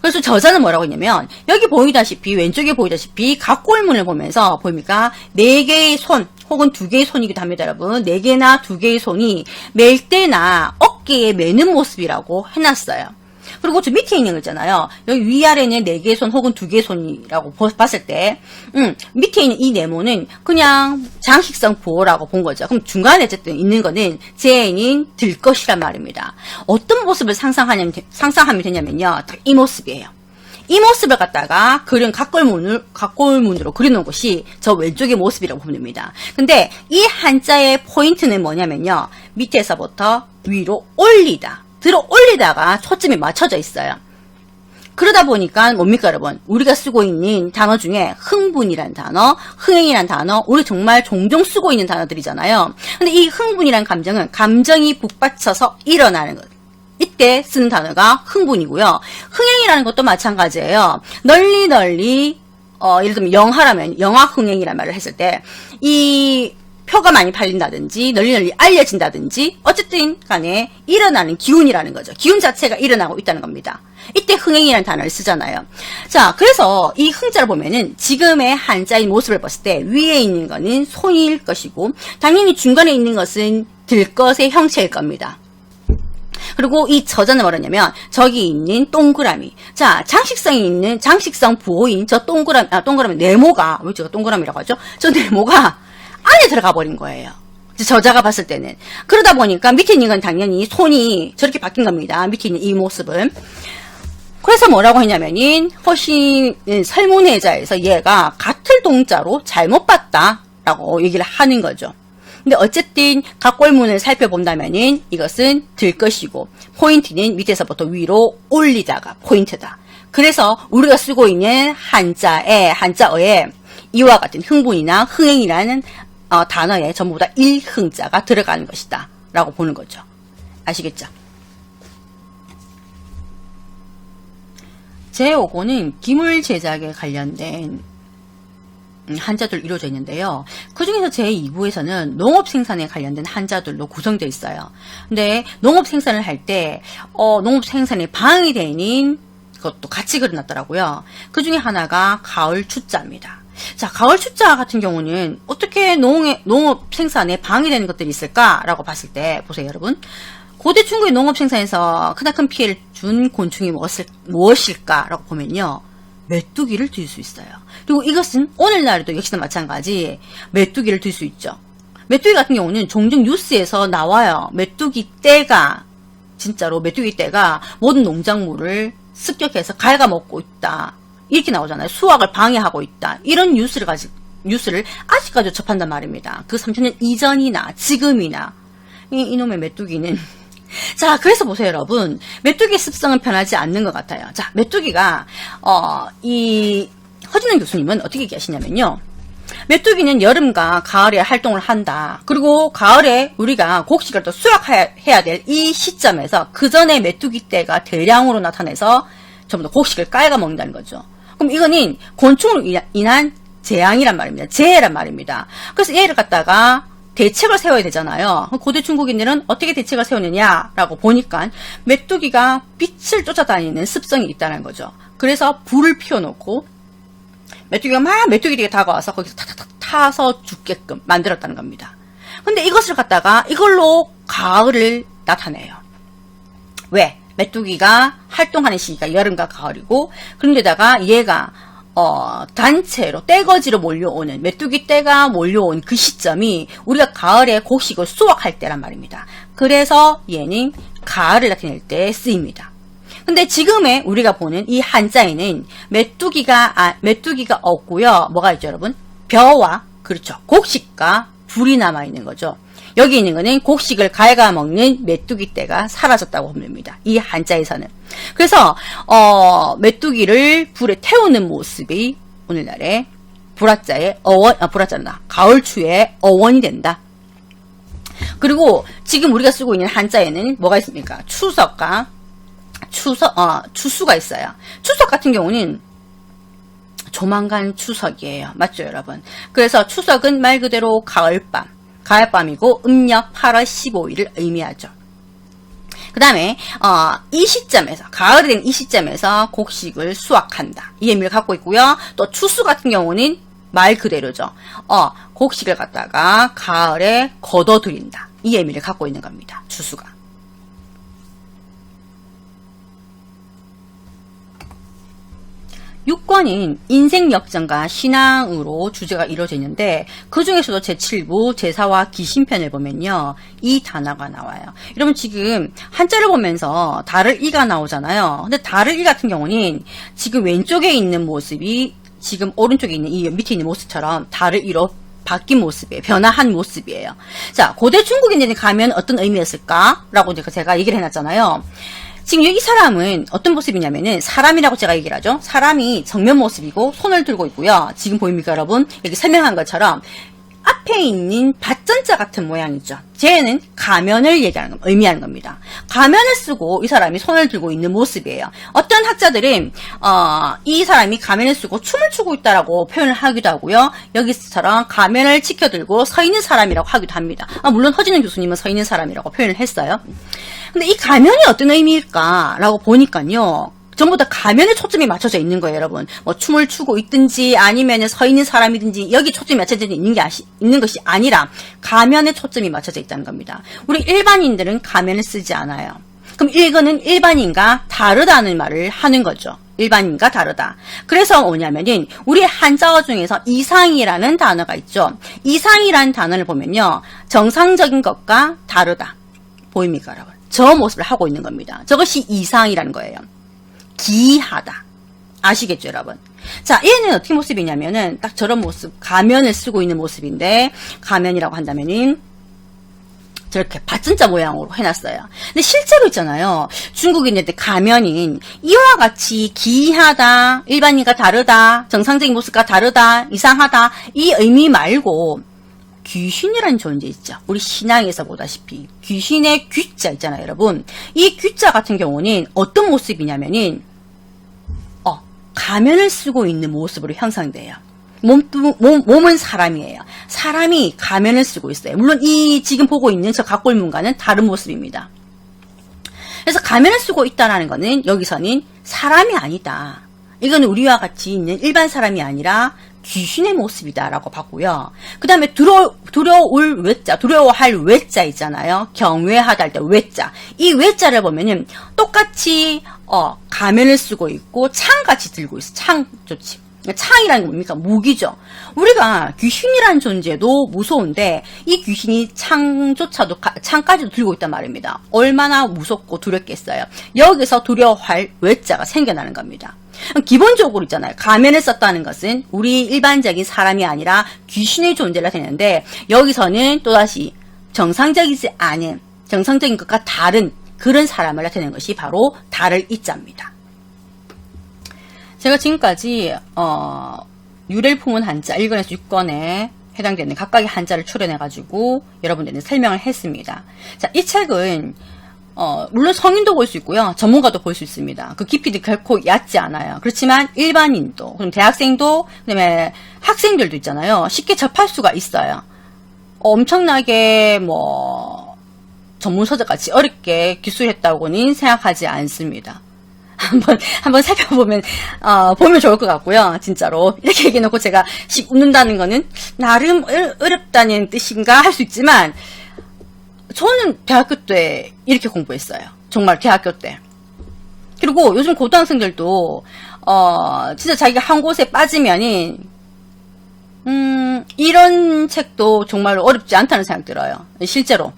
그래서 저자는 뭐라고 했냐면 여기 보이다시피 왼쪽에 보이다시피 각골문을 보면서 보입니까? 4개의 손 혹은 2개의 손이기도 합니다, 여러분. 4개나 2개의 손이 멜 때나 어깨에 매는 모습이라고 해놨어요. 그리고 저 밑에 있는 거 있잖아요. 여기 위아래는 4개의 손 혹은 2개의 손이라고 봤을 때 밑에 있는 이 네모는 그냥 장식성 부호라고 본 거죠. 그럼 중간에 어쨌든 있는 거는 제인 들 것이란 말입니다. 어떤 모습을 상상하면 되냐면요. 딱 이 모습이에요. 이 모습을 갖다가 그린 각골문으로 그려놓은 것이 저 왼쪽의 모습이라고 보면 됩니다. 근데 이 한자의 포인트는 뭐냐면요. 밑에서부터 위로 올리다. 들어 올리다가 초점이 맞춰져 있어요. 그러다 보니까 뭡니까, 여러분? 우리가 쓰고 있는 단어 중에 흥분이란 단어, 흥행이란 단어, 우리 정말 종종 쓰고 있는 단어들이잖아요. 근데 이 흥분이란 감정은 감정이 북받쳐서 일어나는 것. 이때 쓰는 단어가 흥분이고요. 흥행이라는 것도 마찬가지예요. 널리 예를 들면 영화라면 영화 흥행이란 말을 했을 때 이 표가 많이 팔린다든지 널리 알려진다든지 어쨌든 간에 일어나는 기운이라는 거죠. 기운 자체가 일어나고 있다는 겁니다. 이때 흥행이라는 단어를 쓰잖아요. 자, 그래서 이 흥자를 보면은 지금의 한자의 모습을 봤을 때 위에 있는 거는 손일 것이고 당연히 중간에 있는 것은 들것의 형체일 겁니다. 그리고 이 저자는 뭐라냐면 저기 있는 동그라미. 자, 장식성 부호인 저 동그라미 네모가 왜 제가 동그라미라고 하죠? 저 네모가 안에 들어가 버린 거예요. 저자가 봤을 때는. 그러다 보니까 밑에 있는 건 당연히 손이 저렇게 바뀐 겁니다. 밑에 있는 이 모습은. 그래서 뭐라고 했냐면은 훨씬 설문회자에서 얘가 같을 동자로 잘못 봤다라고 얘기를 하는 거죠. 근데 어쨌든 각골문을 살펴본다면은 이것은 들 것이고 포인트는 밑에서부터 위로 올리다가 포인트다. 그래서 우리가 쓰고 있는 한자어에 이와 같은 흥분이나 흥행이라는 단어에 전부 다 일흥자가 들어가는 것이다 라고 보는 거죠. 아시겠죠? 제5호는 기물 제작에 관련된 한자들 이루어져 있는데요. 그 중에서 제2부에서는 농업 생산에 관련된 한자들로 구성되어 있어요. 근데 농업 생산을 할 때 농업 생산에 방해되는 것도 같이 그려놨더라고요. 그 중에 하나가 가을 추자입니다. 자, 가을 추자 같은 경우는 어떻게 농업 생산에 방해되는 것들이 있을까라고 봤을 때 보세요, 여러분. 고대 중국의 농업 생산에서 크나큰 피해를 준 곤충이 무엇일까라고 보면요. 메뚜기를 들 수 있어요. 그리고 이것은 오늘날에도 역시나 마찬가지 메뚜기를 들 수 있죠. 메뚜기 같은 경우는 종종 뉴스에서 나와요. 메뚜기 떼가 모든 농작물을 습격해서 갉아먹고 있다. 이렇게 나오잖아요. 수확을 방해하고 있다. 이런 뉴스를 아직까지 접한단 말입니다. 그 3000년 이전이나 지금이나 이놈의 메뚜기는 자, 그래서 보세요, 여러분. 메뚜기의 습성은 변하지 않는 것 같아요. 자, 메뚜기가 이 허진원 교수님은 어떻게 얘기하시냐면요. 메뚜기는 여름과 가을에 활동을 한다. 그리고 가을에 우리가 곡식을 또 수확해야 될 이 시점에서 그 전에 메뚜기 떼가 대량으로 나타나서 전부 다 곡식을 깔아먹는다는 거죠. 그럼 이거는 곤충으로 인한 재앙이란 말입니다. 재해란 말입니다. 그래서 얘를 갖다가 대책을 세워야 되잖아요. 고대 중국인들은 어떻게 대책을 세우느냐라고 보니까 메뚜기가 빛을 쫓아다니는 습성이 있다는 거죠. 그래서 불을 피워놓고 메뚜기가 막 메뚜기들이 다가와서 거기서 탁탁탁 타서 죽게끔 만들었다는 겁니다. 근데 이것을 갖다가 이걸로 가을을 나타내요. 왜? 메뚜기가 활동하는 시기가 여름과 가을이고, 그런데다가 얘가 단체로 떼거지로 몰려오는 메뚜기 떼가 몰려온 그 시점이 우리가 가을에 곡식을 수확할 때란 말입니다. 그래서 얘는 가을을 나타낼 때 쓰입니다. 근데 지금의 우리가 보는 이 한자에는 메뚜기가 없고요. 뭐가 있죠, 여러분? 벼와, 그렇죠, 곡식과 불이 남아있는 거죠. 여기 있는 거는 곡식을 갉아먹는 메뚜기 떼가 사라졌다고 보면 됩니다. 이 한자에서는. 그래서 메뚜기를 불에 태우는 모습이 오늘날의 불화자의 가을추의 어원이 된다. 그리고 지금 우리가 쓰고 있는 한자에는 뭐가 있습니까? 추석과 추수가 있어요. 추석 같은 경우는 조만간 추석이에요. 맞죠, 여러분? 그래서 추석은 말 그대로 가을밤이고 음력 8월 15일을 의미하죠. 그 다음에 이 시점에서, 가을이 된 이 시점에서 곡식을 수확한다, 이 의미를 갖고 있고요. 또 추수 같은 경우는 말 그대로죠. 곡식을 갖다가 가을에 걷어들인다, 이 의미를 갖고 있는 겁니다. 추수가. 육권인 인생 역전과 신앙으로 주제가 이루어져 있는데, 그 중에서도 제7부 제사와 귀신편을 보면요, 이 단어가 나와요. 여러분 지금 한자를 보면서 달을 이가 나오잖아요. 근데 달을 이 같은 경우는 지금 왼쪽에 있는 모습이 지금 오른쪽에 있는 이 밑에 있는 모습처럼 달을 이로 바뀐 모습이에요. 변화한 모습이에요. 자, 고대 중국인들이 가면 어떤 의미였을까? 라고 제가 얘기를 해놨잖아요. 지금 이 사람은 어떤 모습이냐면은, 사람이라고 제가 얘기를 하죠. 사람이 정면 모습이고 손을 들고 있고요. 지금 보입니까, 여러분? 여기 설명한 것처럼 앞에 있는 밭전자 같은 모양이죠. 쟤는 가면을 의미하는 겁니다. 가면을 쓰고 이 사람이 손을 들고 있는 모습이에요. 어떤 학자들은 이 사람이 가면을 쓰고 춤을 추고 있다라고 표현을 하기도 하고요. 여기서처럼 가면을 치켜들고 서 있는 사람이라고 하기도 합니다. 물론 허진원 교수님은 서 있는 사람이라고 표현을 했어요. 근데 이 가면이 어떤 의미일까라고 보니까요, 전부 다 가면에 초점이 맞춰져 있는 거예요, 여러분. 뭐 춤을 추고 있든지 아니면 서 있는 사람이든지 여기 초점이 맞춰져 있는 것이 아니라 가면에 초점이 맞춰져 있다는 겁니다. 우리 일반인들은 가면을 쓰지 않아요. 그럼 이거는 일반인과 다르다는 말을 하는 거죠. 일반인과 다르다. 그래서 뭐냐면은 우리 한자어 중에서 이상이라는 단어가 있죠. 이상이라는 단어를 보면요, 정상적인 것과 다르다. 보입니까, 여러분? 저 모습을 하고 있는 겁니다. 저것이 이상이라는 거예요. 기하다. 아시겠죠, 여러분? 자, 얘는 어떻게 모습이냐면은 딱 저런 모습, 가면을 쓰고 있는 모습인데, 가면이라고 한다면은 저렇게 밭전자 모양으로 해놨어요. 근데 실제로 있잖아요, 중국인들 가면인 이와 같이 기하다, 일반인과 다르다, 정상적인 모습과 다르다, 이상하다, 이 의미 말고 귀신이라는 존재 있죠. 우리 신앙에서 보다시피 귀신의 귀자 있잖아요, 여러분. 이 귀자 같은 경우는 어떤 모습이냐면은 가면을 쓰고 있는 모습으로 형성돼요. 몸은 사람이에요. 사람이 가면을 쓰고 있어요. 물론 이 지금 보고 있는 저 각골문과는 다른 모습입니다. 그래서 가면을 쓰고 있다는 거는 여기서는 사람이 아니다. 이거는 우리와 같이 있는 일반 사람이 아니라 귀신의 모습이다라고 봤고요. 그 다음에 두려워할 외자 있잖아요. 경외하다 할 때 외자. 이 외자를 보면은 똑같이 가면을 쓰고 있고 창같이 들고 있어. 창 좋지. 창이라는 게 뭡니까? 무기죠. 우리가 귀신이라는 존재도 무서운데 이 귀신이 창까지도 들고 있단 말입니다. 얼마나 무섭고 두렵겠어요. 여기서 두려워할 외자가 생겨나는 겁니다. 기본적으로 있잖아요, 가면을 썼다는 것은 우리 일반적인 사람이 아니라 귀신의 존재라 되는데, 여기서는 또다시 정상적이지 않은, 정상적인 것과 다른 그런 사람을 나타내는 것이 바로 달을 이자입니다. 제가 지금까지 유래를 품은 한자 1권에서 6권에 해당되는 각각의 한자를 추려내가지고 여러분들에게 설명을 했습니다. 자, 이 책은 물론 성인도 볼 수 있고요. 전문가도 볼 수 있습니다. 그 깊이도 결코 얕지 않아요. 그렇지만 일반인도, 그럼 대학생도, 그다음에 학생들도 있잖아요. 쉽게 접할 수가 있어요. 엄청나게 전문서적같이 어렵게 기술했다고는 생각하지 않습니다. 한번 살펴보면, 보면 좋을 것 같고요. 진짜로. 이렇게 얘기해놓고 제가 씩 웃는다는 거는 나름 어렵다는 뜻인가 할 수 있지만, 저는 대학교 때 이렇게 공부했어요. 정말 대학교 때. 그리고 요즘 고등학생들도, 진짜 자기가 한 곳에 빠지면은, 이런 책도 정말 어렵지 않다는 생각 들어요. 실제로.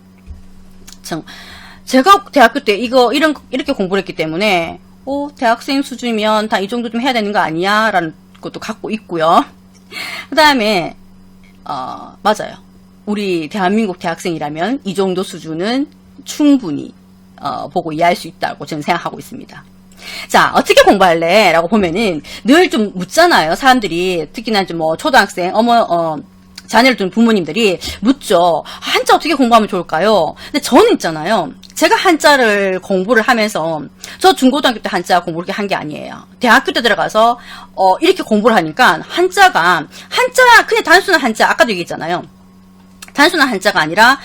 제가 대학교 때 이렇게 공부를 했기 때문에, 대학생 수준이면 다 이 정도 좀 해야 되는 거 아니야? 라는 것도 갖고 있고요. 그 다음에, 맞아요. 우리 대한민국 대학생이라면 이 정도 수준은 충분히, 보고 이해할 수 있다고 저는 생각하고 있습니다. 자, 어떻게 공부할래? 라고 보면은 늘 좀 묻잖아요. 사람들이, 특히나 좀 초등학생, 자녀를 둔 부모님들이 묻죠. 한자 어떻게 공부하면 좋을까요? 근데 저는 있잖아요. 제가 한자를 공부를 하면서, 저 중고등학교 때 한자 공부를 이렇게 한 게 아니에요. 대학교 때 들어가서, 이렇게 공부를 하니까, 그냥 단순한 한자, 아까도 얘기했잖아요. 단순한 한자가 아니라,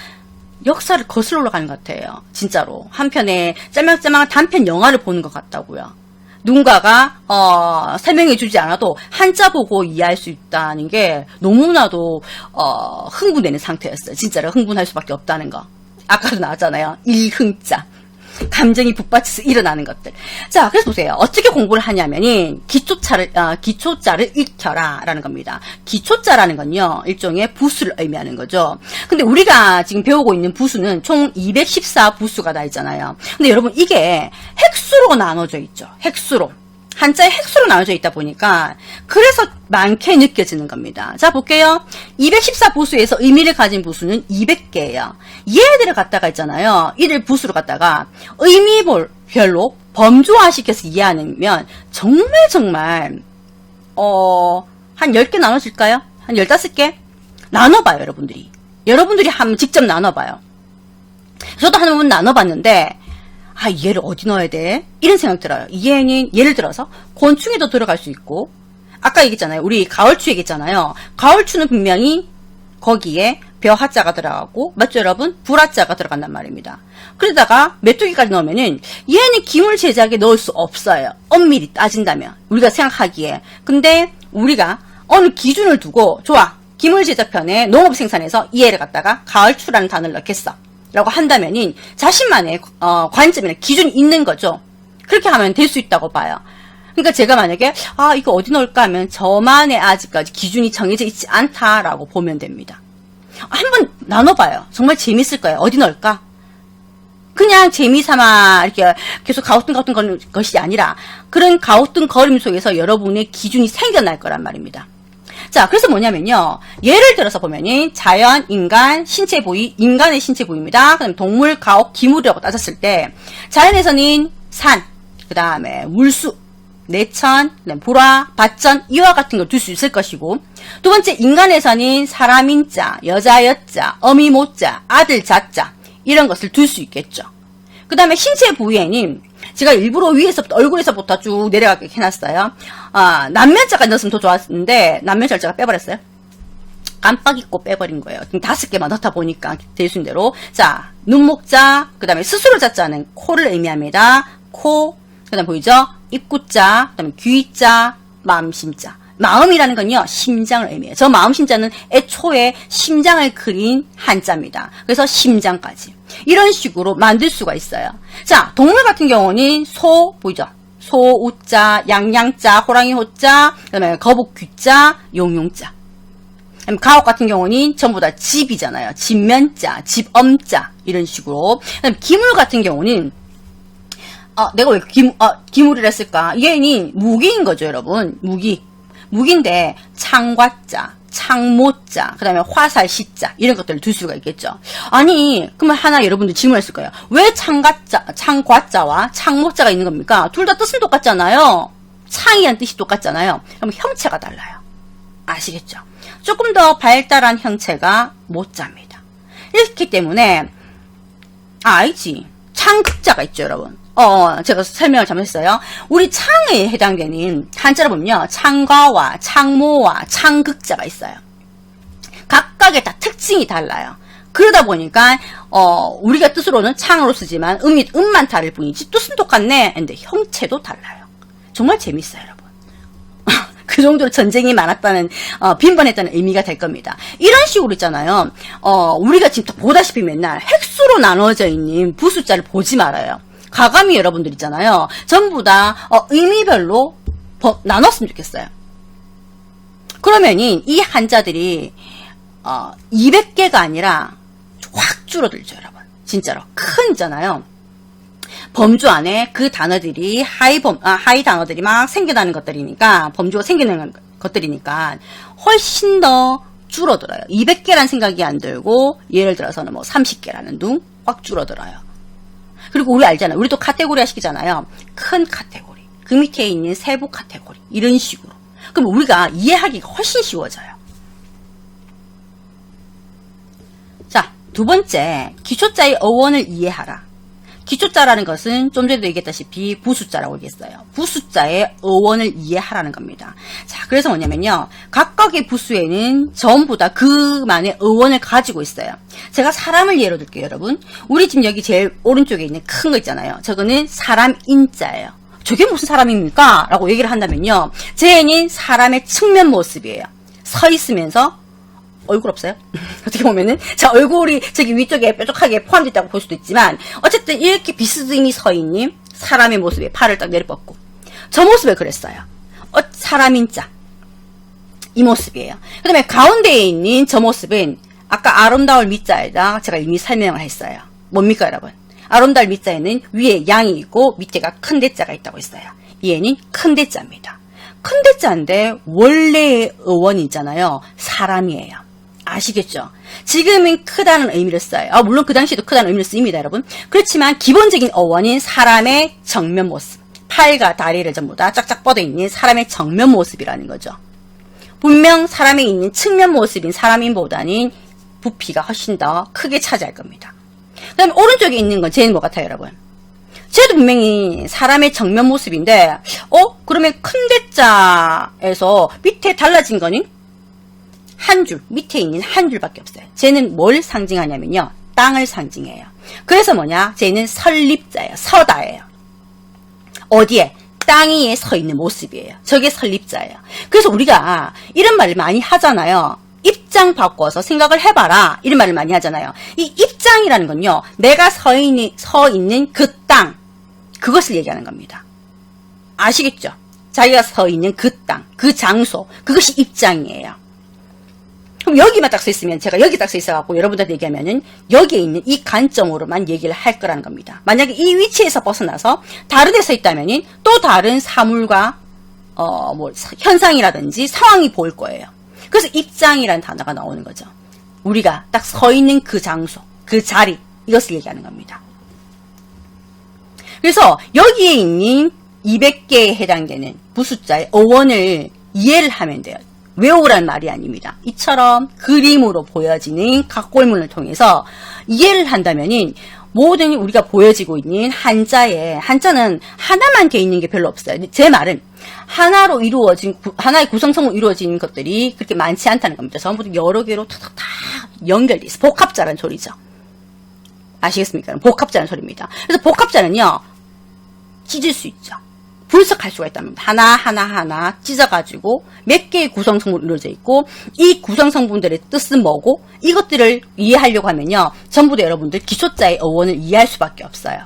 역사를 거슬러 올라가는 것 같아요. 진짜로. 한편에 짤막짤막한 단편 영화를 보는 것 같다고요. 누군가가 설명해 주지 않아도 한자 보고 이해할 수 있다는 게 너무나도 흥분되는 상태였어요. 진짜로 흥분할 수밖에 없다는 거. 아까도 나왔잖아요. 일흥자. 감정이 북받쳐서 일어나는 것들. 자, 그래서 보세요. 어떻게 공부를 하냐면은 기초자를 익혀라 라는 겁니다. 기초자라는 건요, 일종의 부수를 의미하는 거죠. 근데 우리가 지금 배우고 있는 부수는 총 214부수가 다 있잖아요. 근데 여러분, 이게 획수로 나눠져 있죠. 획수로. 한자의 획수로 나눠져 있다 보니까 그래서 많게 느껴지는 겁니다. 자, 볼게요. 214부수에서 의미를 가진 부수는 200개예요. 얘들을 갖다가 있잖아요. 이를 부수로 갖다가 의미별로 범주화시켜서 이해하면 정말 한 10개 나눠질까요? 한 15개? 나눠봐요, 여러분들이. 여러분들이 한번 직접 나눠봐요. 저도 한 번 나눠봤는데 얘를 어디 넣어야 돼? 이런 생각 들어요. 얘는 예를 들어서 곤충에도 들어갈 수 있고, 아까 얘기했잖아요. 우리 가을추 얘기했잖아요. 가을추는 분명히 거기에 벼하자가 들어가고, 맞죠 여러분? 불하자가 들어간단 말입니다. 그러다가 메뚜기까지 넣으면은 얘는 기물 제작에 넣을 수 없어요. 엄밀히 따진다면 우리가 생각하기에. 근데 우리가 어느 기준을 두고, 좋아, 기물 제작편에 농업 생산에서 이 애를 갖다가 가을추라는 단어를 넣겠어 라고 한다면은 자신만의 관점이나 기준이 있는 거죠. 그렇게 하면 될 수 있다고 봐요. 그러니까 제가 만약에 이거 어디 넣을까 하면 저만의 아직까지 기준이 정해져 있지 않다라고 보면 됩니다. 한번 나눠봐요. 정말 재밌을 거예요. 어디 넣을까? 그냥 재미삼아 이렇게 계속 가우뚱가우뚱 것이 아니라 그런 가우뚱거림 속에서 여러분의 기준이 생겨날 거란 말입니다. 자, 그래서 뭐냐면요. 예를 들어서 보면은 자연, 인간, 신체 부위, 인간의 신체 부위입니다. 그다음에 동물, 가옥, 기물이라고 따졌을 때 자연에서는 산, 그 다음에 물수, 내천, 그다음에 불화, 밭전 이와 같은 걸 둘 수 있을 것이고, 두 번째 인간에서는 사람인자, 여자 여자, 어미 모자, 아들 자자 이런 것을 둘 수 있겠죠. 그 다음에 신체 부위에는 제가 일부러 위에서부터 얼굴에서부터 쭉 내려가게 해놨어요. 남면자가 넣었으면 더 좋았는데 남면자를 제가 빼버렸어요. 깜빡 잊고 빼버린 거예요. 5개만 넣다 보니까 대순대로. 자, 눈목자, 그 다음에 스스로 자자는 코를 의미합니다. 코, 그 다음 보이죠? 입구자, 그 다음에 귀자, 마음심자. 마음이라는 건요, 심장을 의미해요. 저 마음심자는 애초에 심장을 그린 한자입니다. 그래서 심장까지. 이런 식으로 만들 수가 있어요. 자, 동물 같은 경우는 소, 보이죠? 소, 우자, 양양자, 호랑이 호자, 그 다음에 거북 귀자, 용용자. 가옥 같은 경우는 전부 다 집이잖아요. 집면자, 집엄자, 이런 식으로. 그 다음에 기물 같은 경우는, 내가 왜 기물이라 했을까? 얘는 무기인 거죠, 여러분. 무기인데, 창과자, 창모자, 그 다음에 화살시자, 이런 것들을 둘 수가 있겠죠. 아니, 그러면 하나 여러분들 질문했을 거예요. 왜 창과자와 창모자가 있는 겁니까? 둘 다 뜻은 똑같잖아요. 창이란 뜻이 똑같잖아요. 그럼 형체가 달라요. 아시겠죠? 조금 더 발달한 형체가 모자입니다. 이렇기 때문에 알지? 창극자가 있죠, 여러분. 제가 설명을 잘못했어요. 우리 창에 해당되는 한자로 보면요, 창가와 창모와 창극자가 있어요. 각각의 다 특징이 달라요. 그러다 보니까 우리가 뜻으로는 창으로 쓰지만 음만 다를 뿐이지 뜻은 똑같네. 근데 형체도 달라요. 정말 재밌어요, 여러분. 그 정도로 전쟁이 많았다는 빈번했다는 의미가 될 겁니다. 이런 식으로 있잖아요. 우리가 지금 보다시피 맨날 획수로 나눠져 있는 부숫자를 보지 말아요. 가감이 여러분들 있잖아요. 전부 다 의미별로 나눴으면 좋겠어요. 그러면은 이 한자들이 200개가 아니라 확 줄어들죠, 여러분. 진짜로. 큰 있잖아요. 범주 안에 그 단어들이 하이 단어들이 막 생겨나는 것들이니까, 범주가 생기는 것들이니까 훨씬 더 줄어들어요. 200개란 생각이 안 들고, 예를 들어서는 뭐 30개라는 둥 확 줄어들어요. 그리고 우리 알잖아요. 우리도 카테고리 하시잖아요. 큰 카테고리, 그 밑에 있는 세부 카테고리, 이런 식으로. 그럼 우리가 이해하기가 훨씬 쉬워져요. 자, 두 번째, 기초자의 어원을 이해하라. 기초자라는 것은 좀 전에도 얘기했다시피 부숫자라고 얘기했어요. 부숫자의 어원을 이해하라는 겁니다. 자, 그래서 뭐냐면요, 각각의 부수에는 전부 다 그만의 어원을 가지고 있어요. 제가 사람을 예로 들게요, 여러분. 우리 집 여기 제일 오른쪽에 있는 큰 거 있잖아요. 저거는 사람 인자예요. 저게 무슨 사람입니까? 라고 얘기를 한다면요, 쟤는 사람의 측면 모습이에요. 서 있으면서 얼굴 없어요? 어떻게 보면은, 자, 얼굴이 저기 위쪽에 뾰족하게 포함되어 있다고 볼 수도 있지만, 어쨌든 이렇게 비스듬히 서 있는 사람의 모습에 팔을 딱 내려뻗고, 저 모습을 그랬어요. 사람인자. 이 모습이에요. 그 다음에 가운데에 있는 저 모습은, 아까 아름다울 밑자에다 제가 이미 설명을 했어요. 뭡니까, 여러분? 아름다울 밑자에는 위에 양이 있고, 밑에가 큰 대자가 있다고 했어요. 얘는 큰 대자입니다. 큰 대자인데, 원래의 어원이 있잖아요. 사람이에요. 아시겠죠? 지금은 크다는 의미를 써요. 물론 그 당시에도 크다는 의미를 씁니다, 여러분. 그렇지만 기본적인 어원인 사람의 정면 모습. 팔과 다리를 전부 다 쫙쫙 뻗어 있는 사람의 정면 모습이라는 거죠. 분명 사람에 있는 측면 모습인 사람인보다는 부피가 훨씬 더 크게 차지할 겁니다. 그 다음에 오른쪽에 있는 건 쟤는 뭐 같아요, 여러분? 쟤도 분명히 사람의 정면 모습인데, 그러면 큰 대자에서 밑에 달라진 거는 한 줄, 밑에 있는 한 줄밖에 없어요. 쟤는 뭘 상징하냐면요, 땅을 상징해요. 그래서 뭐냐, 쟤는 설립자예요. 서다예요. 어디에? 땅 위에 서 있는 모습이에요. 저게 설립자예요. 그래서 우리가 이런 말을 많이 하잖아요. 입장 바꿔서 생각을 해봐라, 이런 말을 많이 하잖아요. 이 입장이라는 건요, 내가 서 있는 그 땅, 그것을 얘기하는 겁니다. 아시겠죠? 자기가 서 있는 그 땅, 그 장소, 그것이 입장이에요. 그럼 여기만 딱 서 있으면, 제가 여기 딱 서 있어갖고 여러분들한테 얘기하면은 여기에 있는 이 관점으로만 얘기를 할 거라는 겁니다. 만약에 이 위치에서 벗어나서 다른 데 서 있다면은 또 다른 사물과 현상이라든지 상황이 보일 거예요. 그래서 입장이라는 단어가 나오는 거죠. 우리가 딱 서 있는 그 장소, 그 자리, 이것을 얘기하는 겁니다. 그래서 여기에 있는 200개에 해당되는 부숫자의 어원을 이해를 하면 돼요. 외우라는 말이 아닙니다. 이처럼 그림으로 보여지는 각골문을 통해서 이해를 한다면은 모든 우리가 보여지고 있는 한자는 하나만 돼 있는 게 별로 없어요. 제 말은 하나로 이루어진, 하나의 구성성으로 이루어진 것들이 그렇게 많지 않다는 겁니다. 전부 다 여러 개로 다 연결돼 있어. 복합자라는 소리죠. 아시겠습니까? 복합자라는 소리입니다. 그래서 복합자는요, 찢을 수 있죠. 분석할 수가 있다는 겁니다. 하나 찢어가지고 몇 개의 구성성분으로 이루어져 있고, 이 구성성분들의 뜻은 뭐고, 이것들을 이해하려고 하면요, 전부 다 여러분들 기초자의 어원을 이해할 수밖에 없어요.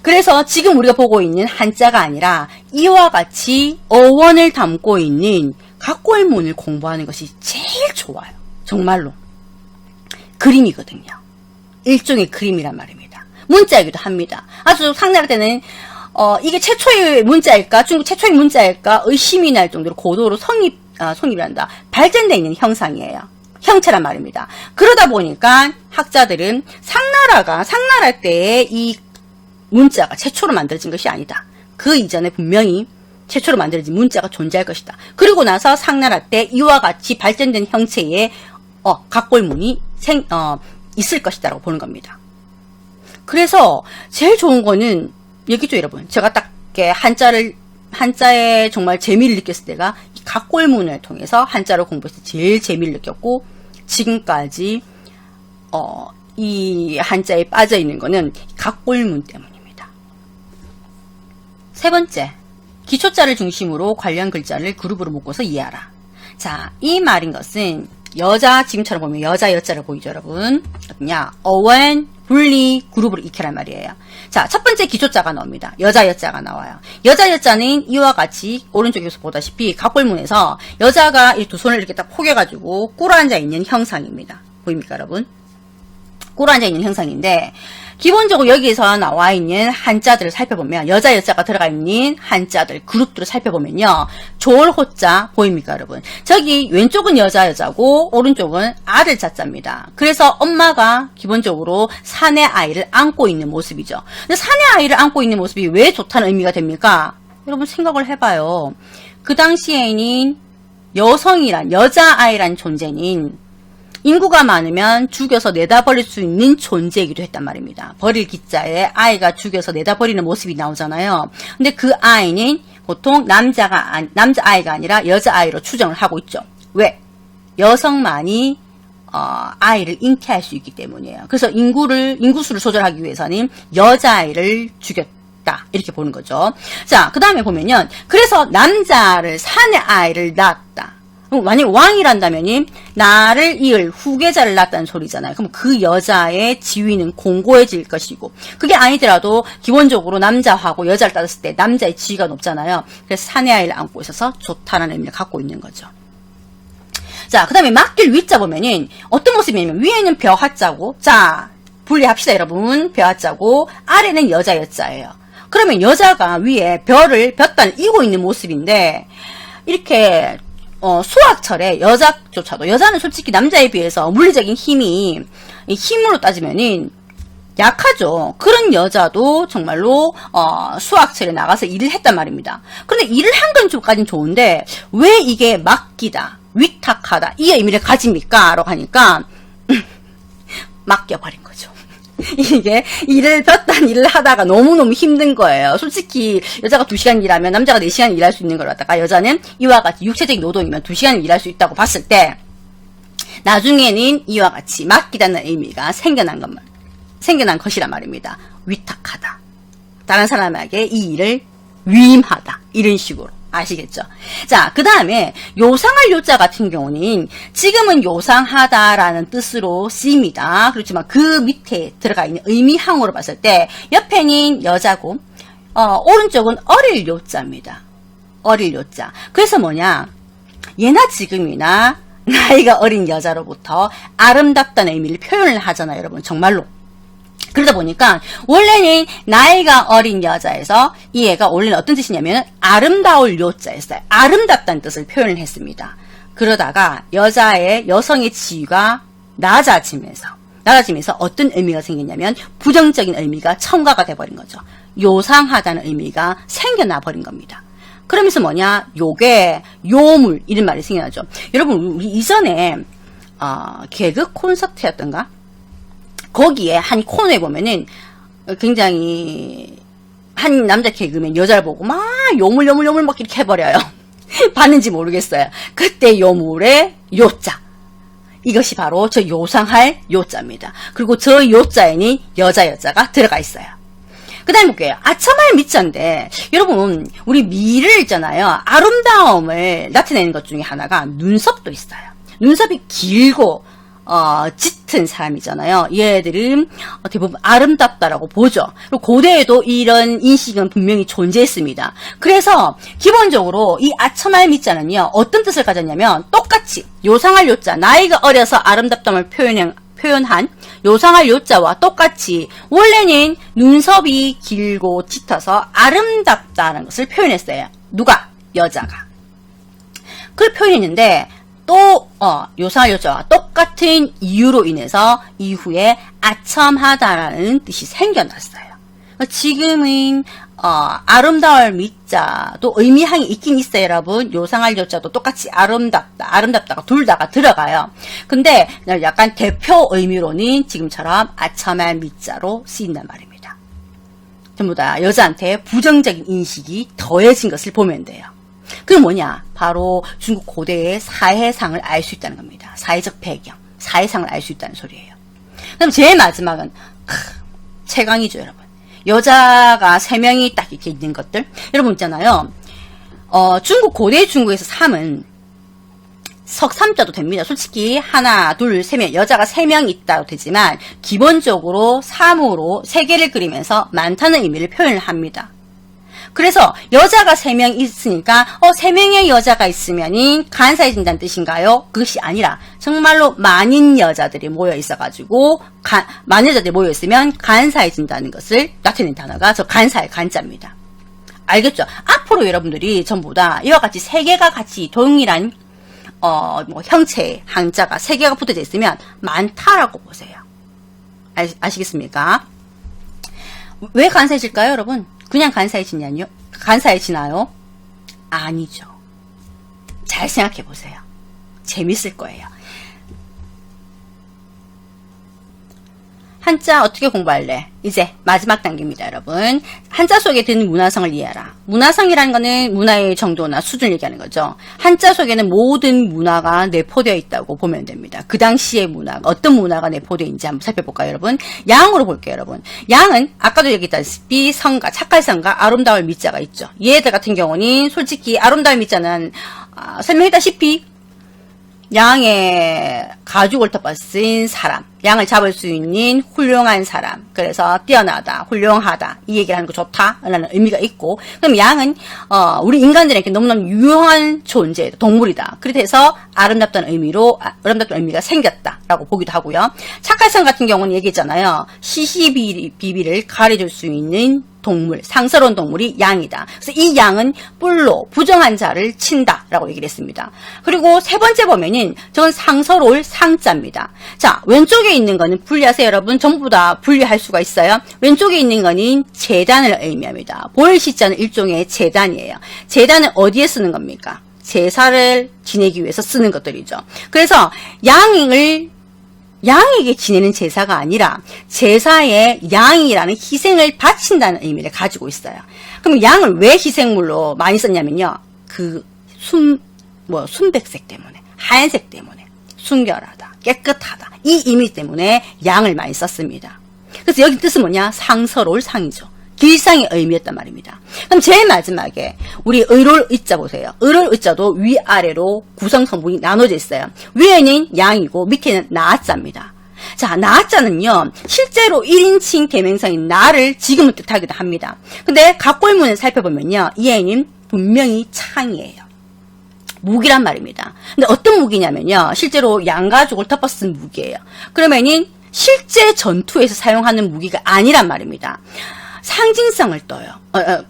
그래서 지금 우리가 보고 있는 한자가 아니라 이와 같이 어원을 담고 있는 각골문을 공부하는 것이 제일 좋아요. 정말로. 그림이거든요. 일종의 그림이란 말입니다. 문자이기도 합니다. 아주 상당할 때는 이게 최초의 문자일까, 중국 최초의 문자일까 의심이 날 정도로 고도로 성립이란다, 발전되어 있는 형상이에요. 형체란 말입니다. 그러다 보니까 학자들은 상나라 때의 이 문자가 최초로 만들어진 것이 아니다. 그 이전에 분명히 최초로 만들어진 문자가 존재할 것이다. 그리고 나서 상나라 때 이와 같이 발전된 형체의 각골문이 있을 것이다라고 보는 겁니다. 그래서 제일 좋은 거는 얘기죠, 여러분. 제가 딱 한자에 정말 재미를 느꼈을 때가 이 각골문을 통해서 한자를 공부해서 제일 재미를 느꼈고, 지금까지 이 한자에 빠져 있는 거는 각골문 때문입니다. 세 번째, 기초자를 중심으로 관련 글자를 그룹으로 묶어서 이해하라. 자, 이 말인 것은 여자, 지금처럼 보면 여자, 여자를 보이죠, 여러분? 어떠냐? 어원, 분리, 그룹으로 익혀란 말이에요. 자, 첫 번째 기초자가 나옵니다. 여자, 여자가 나와요. 여자, 여자는 이와 같이 오른쪽에서 보다시피 각골문에서 여자가 이 두 손을 이렇게 딱 포개가지고 꿇어앉아 있는 형상입니다. 보입니까, 여러분? 꿇어앉아 있는 형상인데, 기본적으로 여기에서 나와 있는 한자들을 살펴보면, 여자, 여자가 들어가 있는 한자들, 그룹들을 살펴보면요. 조을호자 보입니까, 여러분? 저기 왼쪽은 여자, 여자고, 오른쪽은 아들 자자입니다. 그래서 엄마가 기본적으로 사내 아이를 안고 있는 모습이죠. 근데 사내 아이를 안고 있는 모습이 왜 좋다는 의미가 됩니까? 여러분 생각을 해봐요. 그 당시에는 여자아이란 존재는 인구가 많으면 죽여서 내다 버릴 수 있는 존재이기도 했단 말입니다. 버릴 기자에 아이가 죽여서 내다 버리는 모습이 나오잖아요. 근데 그 아이는 보통 남자아이가 아니라 여자아이로 추정을 하고 있죠. 왜? 여성만이 아이를 잉태할 수 있기 때문이에요. 그래서 인구수를 조절하기 위해서는 여자아이를 죽였다. 이렇게 보는 거죠. 자, 그 다음에 보면요. 그래서 남자를 사내 아이를 낳았다. 만약 왕이란다면 나를 이을 후계자를 낳았다는 소리잖아요. 그럼 그 여자의 지위는 공고해질 것이고, 그게 아니더라도 기본적으로 남자하고 여자를 따졌을 때 남자의 지위가 높잖아요. 그래서 사내아이를 안고 있어서 좋다라는 의미를 갖고 있는 거죠. 자, 그 다음에 맡길 위자 보면은 어떤 모습이냐면 위에는 벼하자고, 자 분리합시다 여러분. 벼하자고 아래는 여자 여자예요. 그러면 여자가 위에 벼단을 이고 있는 모습인데, 이렇게 수학철에 여자조차도, 여자는 솔직히 남자에 비해서 물리적인 힘으로 따지면은 약하죠. 그런 여자도 정말로 수학철에 나가서 일을 했단 말입니다. 그런데 일을 한 건 좀까진 좋은데 왜 이게 맡기다, 위탁하다 이 의미를 가집니까? 라고 하니까 맡겨버린 거죠. 이게 볕단 일을 하다가 너무너무 힘든 거예요. 솔직히 여자가 2시간 일하면 남자가 4시간 일할 수 있는 걸 갖다가 여자는 이와 같이 육체적인 노동이면 2시간 일할 수 있다고 봤을 때 나중에는 이와 같이 맡기다는 의미가 생겨난 것이란 말입니다. 위탁하다. 다른 사람에게 이 일을 위임하다. 이런 식으로. 아시겠죠? 자, 그 다음에 요상할 요자 같은 경우는 지금은 요상하다라는 뜻으로 쓰입니다. 그렇지만 그 밑에 들어가 있는 의미항으로 봤을 때 옆에는 여자고 오른쪽은 어릴 요자입니다. 어릴 요자. 그래서 뭐냐? 예나 지금이나 나이가 어린 여자로부터 아름답다는 의미를 표현을 하잖아요, 여러분. 정말로. 그러다 보니까 원래는 나이가 어린 여자에서 이 애가 원래는 어떤 뜻이냐면 아름다울 요자였어요. 아름답다는 뜻을 표현을 했습니다. 그러다가 여성의 지위가 낮아지면서 어떤 의미가 생겼냐면 부정적인 의미가 첨가가 돼버린 거죠. 요상하다는 의미가 생겨나 버린 겁니다. 그러면서 뭐냐? 요괴, 요물 이런 말이 생겨나죠. 여러분 우리 이전에 개그 콘서트였던가? 거기에 한 코너에 보면은 굉장히 한 남자 개그맨 여자를 보고 막 요물 막 이렇게 해버려요. 봤는지 모르겠어요. 그때 요물의 요자. 이것이 바로 저 요상할 요자입니다. 그리고 저 요자에는 여자가 들어가 있어요. 그 다음에 볼게요. 아첨할 미자인데 여러분 우리 미를 있잖아요. 아름다움을 나타내는 것 중에 하나가 눈썹도 있어요. 눈썹이 길고 짙은 사람이잖아요. 얘들은 대부분 아름답다라고 보죠. 그리고 고대에도 이런 인식은 분명히 존재했습니다. 그래서 기본적으로 이 아첨할 미자는요 어떤 뜻을 가졌냐면 똑같이 요상할 요자, 나이가 어려서 아름답다움을 표현한 요상할 요자와 똑같이 원래는 눈썹이 길고 짙어서 아름답다는 것을 표현했어요. 누가? 여자가. 그걸 표현했는데 또 요상할 요자와 똑같은 이유로 인해서 이후에 아첨하다라는 뜻이 생겨났어요. 지금은 아름다울 미자도 의미항이 있긴 있어요, 여러분. 요상할 여자도 똑같이 아름답다가 둘 다가 들어가요. 근데 약간 대표 의미로는 지금처럼 아첨할 미자로 쓰인단 말입니다. 전부 다 여자한테 부정적인 인식이 더해진 것을 보면 돼요. 그게 뭐냐? 바로 중국 고대의 사회상을 알 수 있다는 겁니다. 사회적 배경, 사회상을 알 수 있다는 소리예요. 그럼 제일 마지막은 최강이죠, 여러분. 여자가 3명이 딱 이렇게 있는 것들. 여러분 있잖아요. 고대 중국에서 3은 석3자도 됩니다. 솔직히 하나, 둘, 3명, 여자가 3명 있다도 되지만 기본적으로 3으로 세개를 그리면서 많다는 의미를 표현을 합니다. 그래서 여자가 3명 있으니까 3명의 여자가 있으면 간사해진다는 뜻인가요? 그것이 아니라 정말로 많은 여자들이 모여 있어가지고 많은 여자들이 모여 있으면 간사해진다는 것을 나타내는 단어가 저 간사의 간자입니다. 알겠죠? 앞으로 여러분들이 전부 다 이와 같이 3개가 같이 동일한 형체의 한자가 3개가 붙어져 있으면 많다라고 보세요. 아시겠습니까? 왜 간사해질까요, 여러분? 그냥 간사해지나요? 아니죠. 잘 생각해 보세요. 재밌을 거예요. 한자 어떻게 공부할래? 이제 마지막 단계입니다, 여러분. 한자 속에 든 문화성을 이해하라. 문화성이라는 거는 문화의 정도나 수준을 얘기하는 거죠. 한자 속에는 모든 문화가 내포되어 있다고 보면 됩니다. 그 당시의 문화, 어떤 문화가 내포되어 있는지 한번 살펴볼까요, 여러분? 양으로 볼게요, 여러분. 양은 아까도 얘기했다시피 성가, 착할 성가, 아름다울 미자가 있죠. 얘들 같은 경우는 솔직히 아름다울 미자는 설명했다시피 양의 가죽을 덮어쓴 사람, 양을 잡을 수 있는 훌륭한 사람, 그래서 뛰어나다, 훌륭하다, 이 얘기를 하는 거 좋다라는 의미가 있고, 그럼 양은 우리 인간들에게 너무너무 유용한 존재, 동물이다. 그래서 아름답다는 의미가 생겼다라고 보기도 하고요. 착할성 같은 경우는 얘기했잖아요. 시시비비를 가려줄 수 있는 동물, 상스러운 동물이 양이다. 그래서 이 양은 뿔로 부정한 자를 친다라고 얘기를 했습니다. 그리고 세 번째 보면은 저건 상서로울 상자입니다. 자, 왼쪽에 있는 거는 분리하세요, 여러분. 전부 다 분리할 수가 있어요. 왼쪽에 있는 거는 재단을 의미합니다. 보일시자는 일종의 재단이에요. 재단은 어디에 쓰는 겁니까? 제사를 지내기 위해서 쓰는 것들이죠. 그래서 양에게 지내는 제사가 아니라 제사에 양이라는 희생을 바친다는 의미를 가지고 있어요. 그럼 양을 왜 희생물로 많이 썼냐면요. 순백색 때문에, 하얀색 때문에, 순결하다, 깨끗하다. 이 의미 때문에 양을 많이 썼습니다. 그래서 여기 뜻은 뭐냐? 상서로울 상이죠. 길상의 의미였단 말입니다. 그럼 제일 마지막에 우리 의로울 의자 보세요. 의로울 의자도 위아래로 구성 성분이 나눠져 있어요. 위에는 양이고 밑에는 나자입니다. 자, 나자는요, 실제로 1인칭 대명사인 나를 지금은 뜻하기도 합니다. 근데 각골문을 살펴보면요, 이 애는 분명히 창이에요. 무기란 말입니다. 근데 어떤 무기냐면요, 실제로 양가죽을 덮어쓴 무기예요. 그러면은 실제 전투에서 사용하는 무기가 아니란 말입니다. 상징성을 떠요.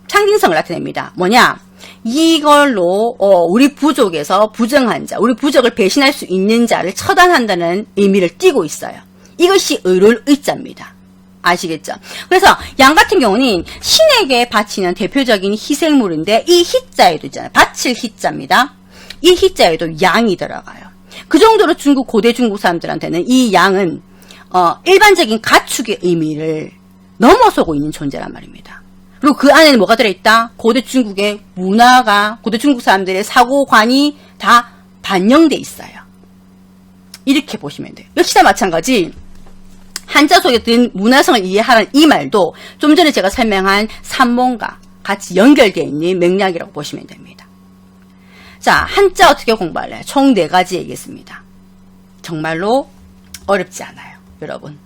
상징성을 나타냅니다. 뭐냐? 이걸로 우리 부족에서 부정한 자, 우리 부족을 배신할 수 있는 자를 처단한다는 의미를 띠고 있어요. 이것이 의로울 의자입니다. 아시겠죠? 그래서 양 같은 경우는 신에게 바치는 대표적인 희생물인데 이 희자에도 있잖아요. 바칠 희자입니다. 이 희자에도 양이 들어가요. 그 정도로 고대 중국 사람들한테는 이 양은 일반적인 가축의 의미를 넘어서고 있는 존재란 말입니다. 그리고 그 안에는 뭐가 들어있다? 고대 중국의 문화가, 고대 중국 사람들의 사고관이 다 반영돼 있어요. 이렇게 보시면 돼요. 역시나 마찬가지 한자 속에 든 문화성을 이해하라는 이 말도 좀 전에 제가 설명한 산문과 같이 연결되어 있는 맥락이라고 보시면 됩니다. 자, 한자 어떻게 공부할래요? 총 4가지 얘기했습니다. 정말로 어렵지 않아요, 여러분.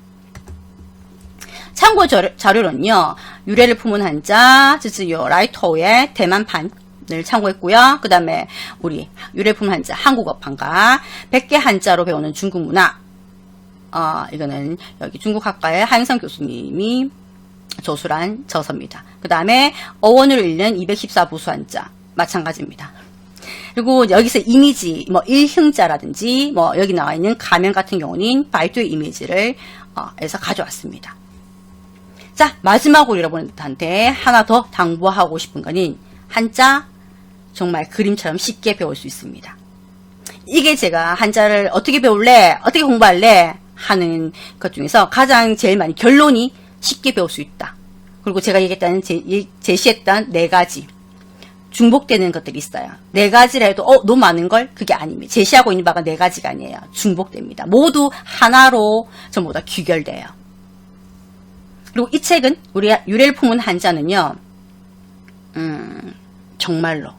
참고 자료로는요, 유래를 품은 한자, 즈즈요 라이토우의 대만판을 참고했고요. 그 다음에 우리 유래를 품은 한자, 한국어판과 100개 한자로 배우는 중국 문화, 이거는 여기 중국학과의 하영상 교수님이 조술한 저서입니다. 그 다음에 어원을 읽는 214 부수 한자, 마찬가지입니다. 그리고 여기서 이미지, 일흥자라든지, 여기 나와 있는 가면 같은 경우는 바이두의 이미지를, 해서 가져왔습니다. 자, 마지막으로 여러분한테 하나 더 당부하고 싶은 거는 한자 정말 그림처럼 쉽게 배울 수 있습니다. 이게 제가 한자를 어떻게 배울래? 어떻게 공부할래? 하는 것 중에서 가장 제일 많이 결론이 쉽게 배울 수 있다. 그리고 제가 얘기했던, 제시했던 4가지. 중복되는 것들이 있어요. 4가지라 해도, 너무 많은걸? 그게 아닙니다. 제시하고 있는 바가 4가지가 아니에요. 중복됩니다. 모두 하나로 전부 다 귀결돼요. 그리고 이 책은, 우리 유래를 품은 한자는요, 정말로,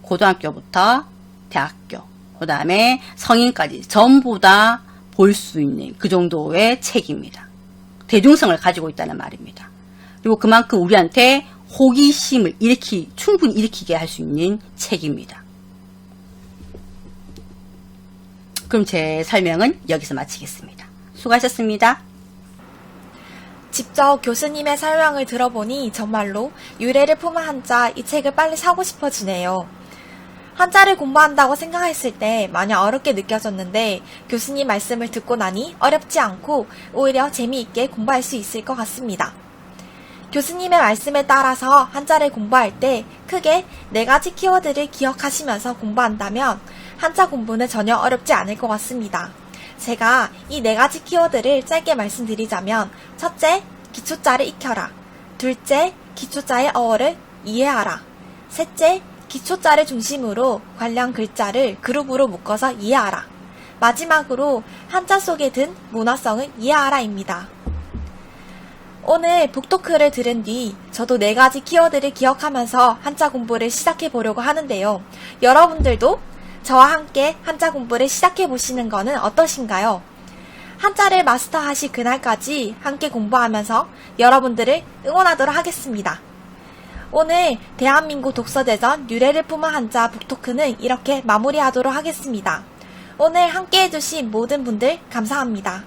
고등학교부터 대학교, 그 다음에 성인까지 전부 다 볼 수 있는 그 정도의 책입니다. 대중성을 가지고 있다는 말입니다. 그리고 그만큼 우리한테 호기심을 충분히 일으키게 할 수 있는 책입니다. 그럼 제 설명은 여기서 마치겠습니다. 수고하셨습니다. 직접 교수님의 설명을 들어보니 정말로 유래를 품은 한자 이 책을 빨리 사고 싶어지네요. 한자를 공부한다고 생각했을 때 마냥 어렵게 느껴졌는데 교수님 말씀을 듣고 나니 어렵지 않고 오히려 재미있게 공부할 수 있을 것 같습니다. 교수님의 말씀에 따라서 한자를 공부할 때 크게 4가지 키워드를 기억하시면서 공부한다면 한자 공부는 전혀 어렵지 않을 것 같습니다. 제가 이 4가지 키워드를 짧게 말씀드리자면 첫째, 기초자를 익혀라. 둘째, 기초자의 어원을 이해하라. 셋째, 기초자를 중심으로 관련 글자를 그룹으로 묶어서 이해하라. 마지막으로 한자 속에 든 문화성을 이해하라입니다. 오늘 북토크를 들은 뒤 저도 4가지 키워드를 기억하면서 한자 공부를 시작해 보려고 하는데요. 여러분들도 저와 함께 한자 공부를 시작해 보시는 것은 어떠신가요? 한자를 마스터하실 그날까지 함께 공부하면서 여러분들을 응원하도록 하겠습니다. 오늘 대한민국 독서대전 유래를 품은 한자 북토크는 이렇게 마무리하도록 하겠습니다. 오늘 함께 해주신 모든 분들 감사합니다.